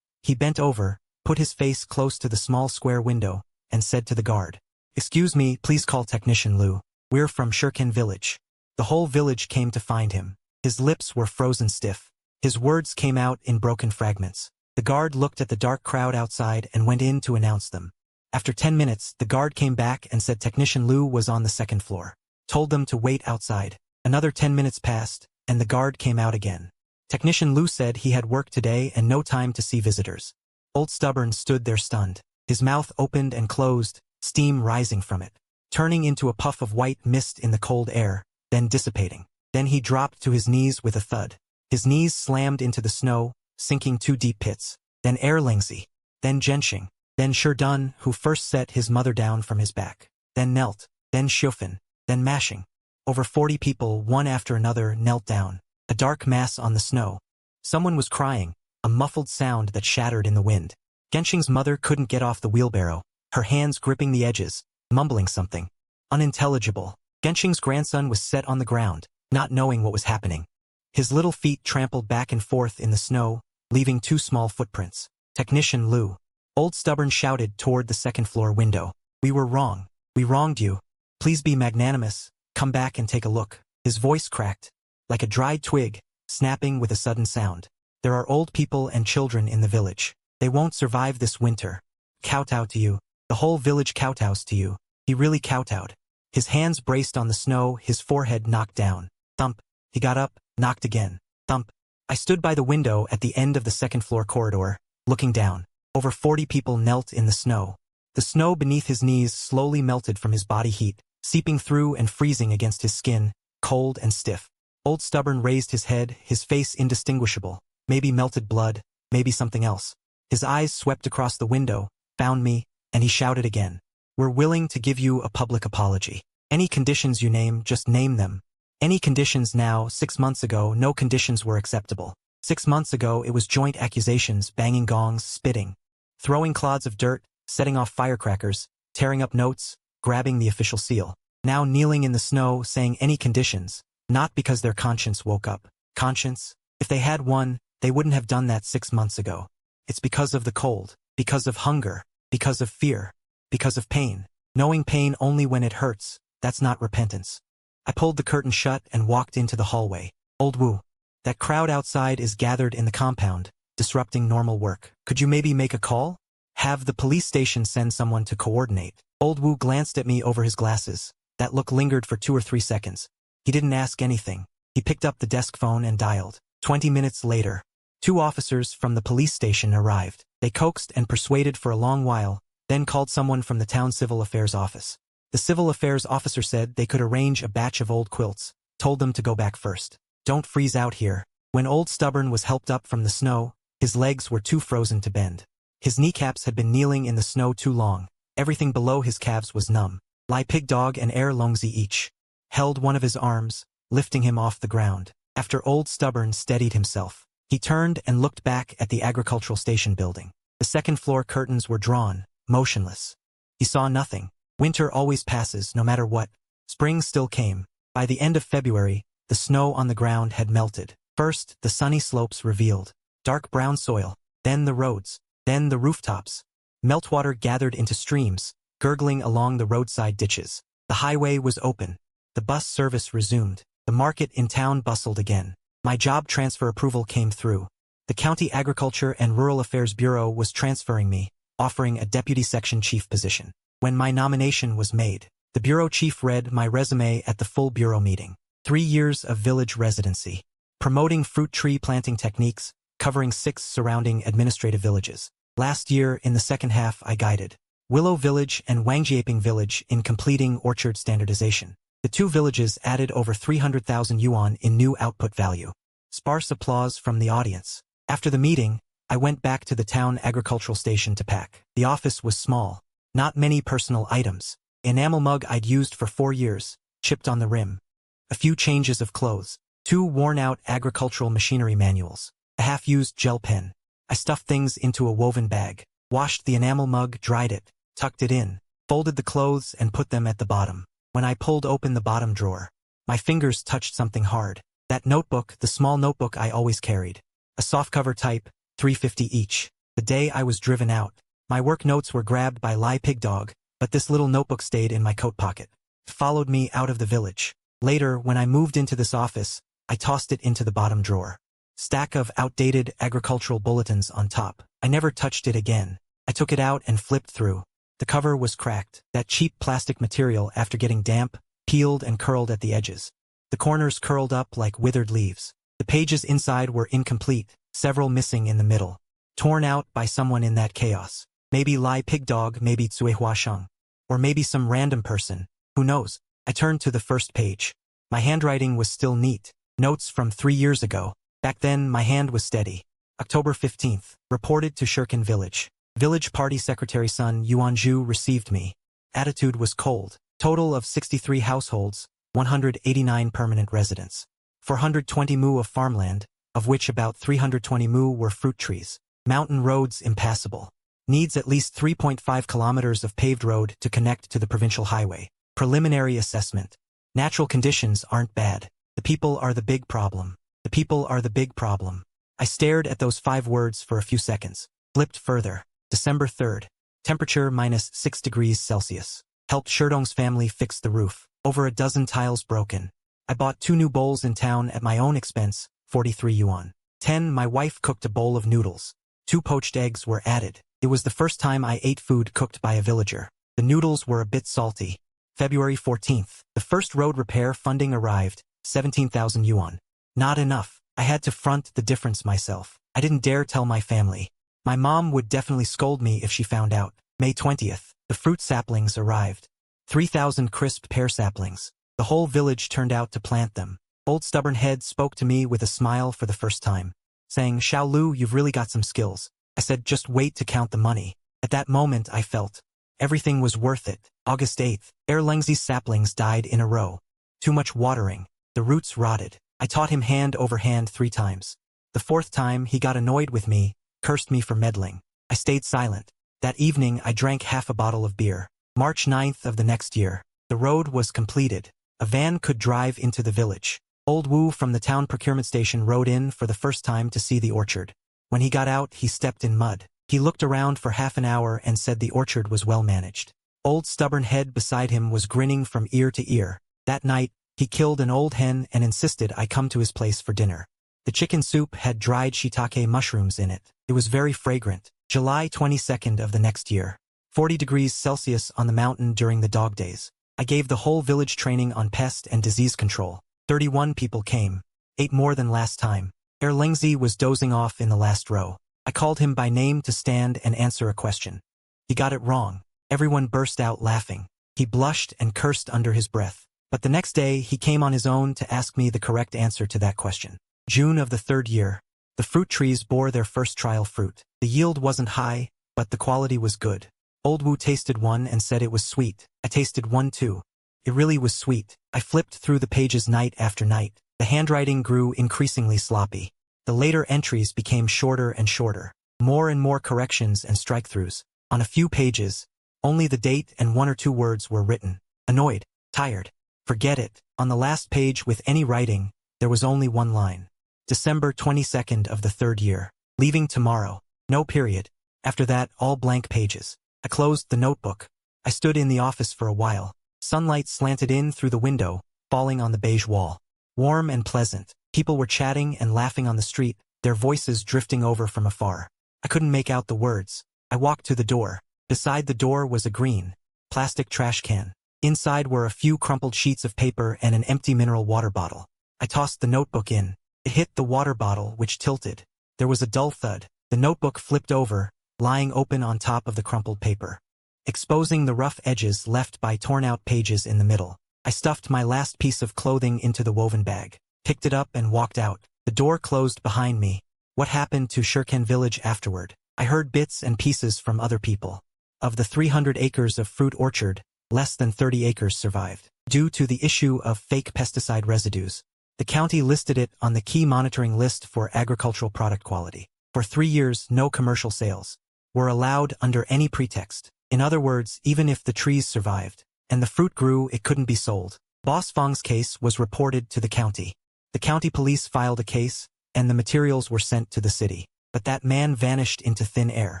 He bent over, put his face close to the small square window, and said to the guard, "Excuse me, please call Technician Liu. We're from Shikan Village." The whole village came to find him. His lips were frozen stiff. His words came out in broken fragments. The guard looked at the dark crowd outside and went in to announce them. After 10 minutes, the guard came back and said Technician Liu was on the second floor. Told them to wait outside. Another 10 minutes passed, and the guard came out again. Technician Liu said he had work today and no time to see visitors. Old Stubborn stood there stunned. His mouth opened and closed, steam rising from it, turning into a puff of white mist in the cold air, then dissipating. Then he dropped to his knees with a thud. His knees slammed into the snow, sinking 2 deep pits. Then Erlingzi, then Genshing, then Sherdun, who first set his mother down from his back, then knelt, then Xiofan, then Mashing. Over 40 people, one after another, knelt down, a dark mass on the snow. Someone was crying, a muffled sound that shattered in the wind. Genshing's mother couldn't get off the wheelbarrow, her hands gripping the edges, mumbling something unintelligible. Genshing's grandson was set on the ground, not knowing what was happening. His little feet trampled back and forth in the snow, leaving 2 small footprints. Technician Liu. Old Stubborn shouted toward the second-floor window. "We were wrong. We wronged you. Please be magnanimous. Come back and take a look." His voice cracked, like a dried twig, snapping with a sudden sound. "There are old people and children in the village. They won't survive this winter. Kowtow to you. The whole village kowtows to you." He really kowtowed. His hands braced on the snow, his forehead knocked down. Thump. He got up, knocked again. Thump. I stood by the window at the end of the second-floor corridor, looking down. Over 40 people knelt in the snow. The snow beneath his knees slowly melted from his body heat, seeping through and freezing against his skin, cold and stiff. Old Stubborn raised his head, his face indistinguishable. Maybe melted blood, maybe something else. His eyes swept across the window, found me, and he shouted again. "We're willing to give you a public apology. Any conditions you name, just name them. Any conditions now. 6 months ago, no conditions were acceptable. 6 months ago, it was joint accusations, banging gongs, spitting, throwing clods of dirt, setting off firecrackers, tearing up notes, grabbing the official seal. Now kneeling in the snow, saying any conditions, not because their conscience woke up. Conscience? If they had one, they wouldn't have done that 6 months ago. It's because of the cold, because of hunger, because of fear, because of pain. Knowing pain only when it hurts, that's not repentance." I pulled the curtain shut and walked into the hallway. "Old Wu, that crowd outside is gathered in the compound, disrupting normal work. Could you maybe make a call? Have the police station send someone to coordinate." Old Wu glanced at me over his glasses. That look lingered for 2 or 3 seconds. He didn't ask anything. He picked up the desk phone and dialed. 20 minutes later, 2 officers from the police station arrived. They coaxed and persuaded for a long while, then called someone from the town civil affairs office. The civil affairs officer said they could arrange a batch of old quilts, told them to go back first. "Don't freeze out here." When Old Stubborn was helped up from the snow, his legs were too frozen to bend. His kneecaps had been kneeling in the snow too long. Everything below his calves was numb. Lai Pig Dog and Er Longzi each held one of his arms, lifting him off the ground. After Old Stubborn steadied himself, he turned and looked back at the agricultural station building. The second-floor curtains were drawn, motionless. He saw nothing. Winter always passes, no matter what. Spring still came. By the end of February, the snow on the ground had melted. First, the sunny slopes revealed dark brown soil, then the roads, then the rooftops. Meltwater gathered into streams, gurgling along the roadside ditches. The highway was open. The bus service resumed. The market in town bustled again. My job transfer approval came through. The County Agriculture and Rural Affairs Bureau was transferring me, offering a deputy section chief position. When my nomination was made, the bureau chief read my resume at the full bureau meeting. 3 years of village residency. Promoting fruit tree planting techniques, covering 6 surrounding administrative villages. Last year, in the second half, I guided Willow Village and Wangjiaping Village in completing orchard standardization. The 2 villages added over 300,000 yuan in new output value. Sparse applause from the audience. After the meeting, I went back to the town agricultural station to pack. The office was small. Not many personal items. Enamel mug I'd used for 4 years, chipped on the rim. A few changes of clothes. 2 worn-out agricultural machinery manuals. A half-used gel pen. I stuffed things into a woven bag, washed the enamel mug, dried it, tucked it in, folded the clothes and put them at the bottom. When I pulled open the bottom drawer, My fingers touched something hard. That notebook, the small notebook I always carried. A softcover type, $3.50 each. The day I was driven out, my work notes were grabbed by Lai Pig Dog, but this little notebook stayed in my coat pocket. It followed me out of the village. Later, when I moved into this office, I tossed it into the bottom drawer. Stack of outdated agricultural bulletins on top. I never touched it again. I took it out and flipped through. The cover was cracked, that cheap plastic material after getting damp, peeled and curled at the edges. The corners curled up like withered leaves. The pages inside were incomplete, several missing in the middle. Torn out by someone in that chaos. Maybe Lai Pig Dog, maybe Cui Huasheng. Or maybe some random person. Who knows? I turned to the first page. My handwriting was still neat. Notes from 3 years ago. Back then, my hand was steady. October 15th. Reported to Shikan Village. Village party secretary son Yuan received me. Attitude was cold. Total of 63 households, 189 permanent residents. 420 mu of farmland, of which about 320 mu were fruit trees. Mountain roads impassable. Needs at least 3.5 kilometers of paved road to connect to the provincial highway. Preliminary assessment. Natural conditions aren't bad. The people are the big problem. The people are the big problem. I stared at those 5 words for a few seconds. Flipped further. December 3rd. Temperature -6 degrees Celsius. Helped Sherdong's family fix the roof. Over a dozen tiles broken. I bought 2 new bowls in town at my own expense, 43 yuan. 10. My wife cooked a bowl of noodles. 2 poached eggs were added. It was the first time I ate food cooked by a villager. The noodles were a bit salty. February 14th. The first road repair funding arrived, 17,000 yuan. Not enough. I had to front the difference myself. I didn't dare tell my family. My mom would definitely scold me if she found out. May 20th. The fruit saplings arrived. 3,000 crisp pear saplings. The whole village turned out to plant them. Old Stubborn Head spoke to me with a smile for the first time, saying, "Xiao Liu, you've really got some skills." I said, "Just wait to count the money." At that moment I felt everything was worth it. August 8th. Lengzi's saplings died in a row. Too much watering. The roots rotted. I taught him hand over hand 3 times. The 4th time he got annoyed with me, cursed me for meddling. I stayed silent. That evening I drank half a bottle of beer. March 9th of the next year. The road was completed. A van could drive into the village. Old Wu from the town procurement station rode in for the first time to see the orchard. When he got out, he stepped in mud. He looked around for half an hour and said the orchard was well managed. Old Stubborn Head beside him was grinning from ear to ear. That night, he killed an old hen and insisted I come to his place for dinner. The chicken soup had dried shiitake mushrooms in it. It was very fragrant. July 22nd of the next year. 40 degrees Celsius on the mountain during the dog days. I gave the whole village training on pest and disease control. 31 people came. 8 more than last time. Lengzi was dozing off in the last row. I called him by name to stand and answer a question. He got it wrong. Everyone burst out laughing. He blushed and cursed under his breath. But the next day, he came on his own to ask me the correct answer to that question. June of the 3rd year. The fruit trees bore their first trial fruit. The yield wasn't high, but the quality was good. Old Wu tasted one and said it was sweet. I tasted one too. It really was sweet. I flipped through the pages night after night. The handwriting grew increasingly sloppy. The later entries became shorter and shorter. More and more corrections and strike-throughs. On a few pages, only the date and 1 or 2 words were written. Annoyed. Tired. Forget it. On the last page with any writing, there was only 1 line. December 22nd of the 3rd year. Leaving tomorrow. No period. After that, all blank pages. I closed the notebook. I stood in the office for a while. Sunlight slanted in through the window, falling on the beige wall. Warm and pleasant. People were chatting and laughing on the street, their voices drifting over from afar. I couldn't make out the words. I walked to the door. Beside the door was a green plastic trash can. Inside were a few crumpled sheets of paper and an empty mineral water bottle. I tossed the notebook in. It hit the water bottle, which tilted. There was a dull thud. The notebook flipped over, lying open on top of the crumpled paper, exposing the rough edges left by torn-out pages in the middle. I stuffed my last piece of clothing into the woven bag, picked it up and walked out. The door closed behind me. What happened to Shikan Village afterward? I heard bits and pieces from other people. Of the 300 acres of fruit orchard, less than 30 acres survived. Due to the issue of fake pesticide residues, the county listed it on the key monitoring list for agricultural product quality. For 3 years, no commercial sales were allowed under any pretext. In other words, even if the trees survived and the fruit grew, it couldn't be sold. Boss Feng's case was reported to the county. The county police filed a case, and the materials were sent to the city. But that man vanished into thin air.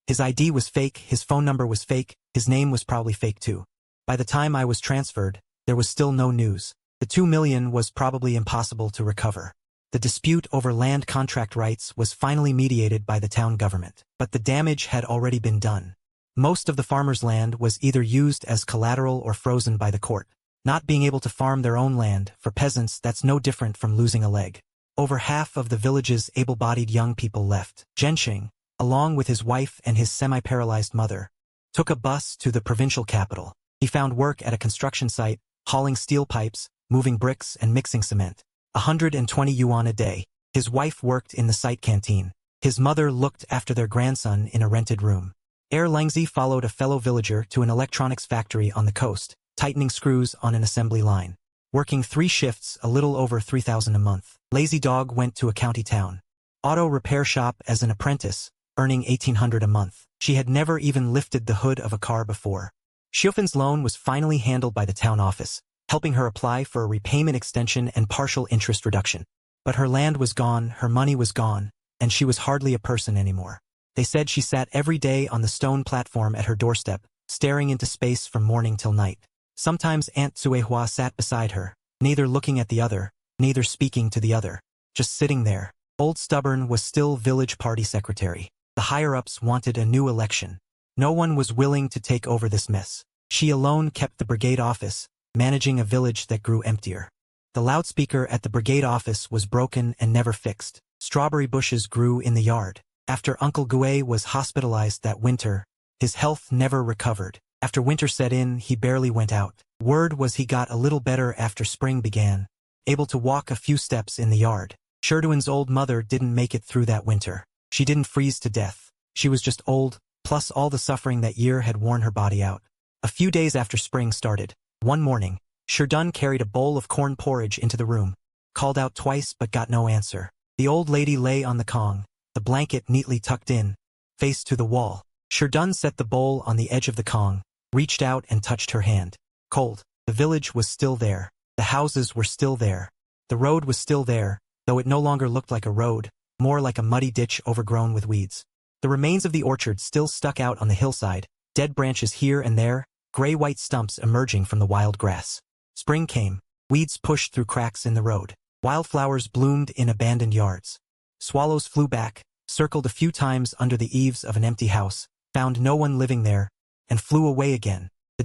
His ID was fake, his phone number was fake, his name was probably fake too. By the time I was transferred, there was still no news. The 2 million was probably impossible to recover. The dispute over land contract rights was finally mediated by the town government. But the damage had already been done. Most of the farmers' land was either used as collateral or frozen by the court. Not being able to farm their own land, for peasants that's no different from losing a leg. Over half of the village's able-bodied young people left. Zhenxing, along with his wife and his semi-paralyzed mother, took a bus to the provincial capital. He found work at a construction site, hauling steel pipes, moving bricks and mixing cement. 120 yuan a day. His wife worked in the site canteen. His mother looked after their grandson in a rented room. Lengzi followed a fellow villager to an electronics factory on the coast, tightening screws on an assembly line. Working 3 shifts, a little over 3,000 a month. Lazy Dog went to a county town auto repair shop as an apprentice, earning 1,800 a month. She had never even lifted the hood of a car before. Xiufan's loan was finally handled by the town office, helping her apply for a repayment extension and partial interest reduction. But her land was gone, her money was gone, and she was hardly a person anymore. They said she sat every day on the stone platform at her doorstep, staring into space from morning till night. Sometimes Aunt Cuehua sat beside her, neither looking at the other, neither speaking to the other, just sitting there. Old Stubborn was still village party secretary. The higher-ups wanted a new election. No one was willing to take over this mess. She alone kept the brigade office, managing a village that grew emptier. The loudspeaker at the brigade office was broken and never fixed. Strawberry bushes grew in the yard. After Uncle Gue was hospitalized that winter, his health never recovered. After winter set in, he barely went out. Word was he got a little better after spring began, able to walk a few steps in the yard. Sherduan's old mother didn't make it through that winter. She didn't freeze to death. She was just old, plus all the suffering that year had worn her body out. A few days after spring started, one morning, Sherdun carried a bowl of corn porridge into the room, called out twice but got no answer. The old lady lay on the kong, the blanket neatly tucked in, face to the wall. Sherdun set the bowl on the edge of the kong, reached out and touched her hand. Cold. The village was still there. The houses were still there. The road was still there, though it no longer looked like a road, more like a muddy ditch overgrown with weeds. The remains of the orchard still stuck out on the hillside, dead branches here and there, gray-white stumps emerging from the wild grass. Spring came. Weeds pushed through cracks in the road. Wildflowers bloomed in abandoned yards. Swallows flew back, circled a few times under the eaves of an empty house, found no one living there, and flew away again.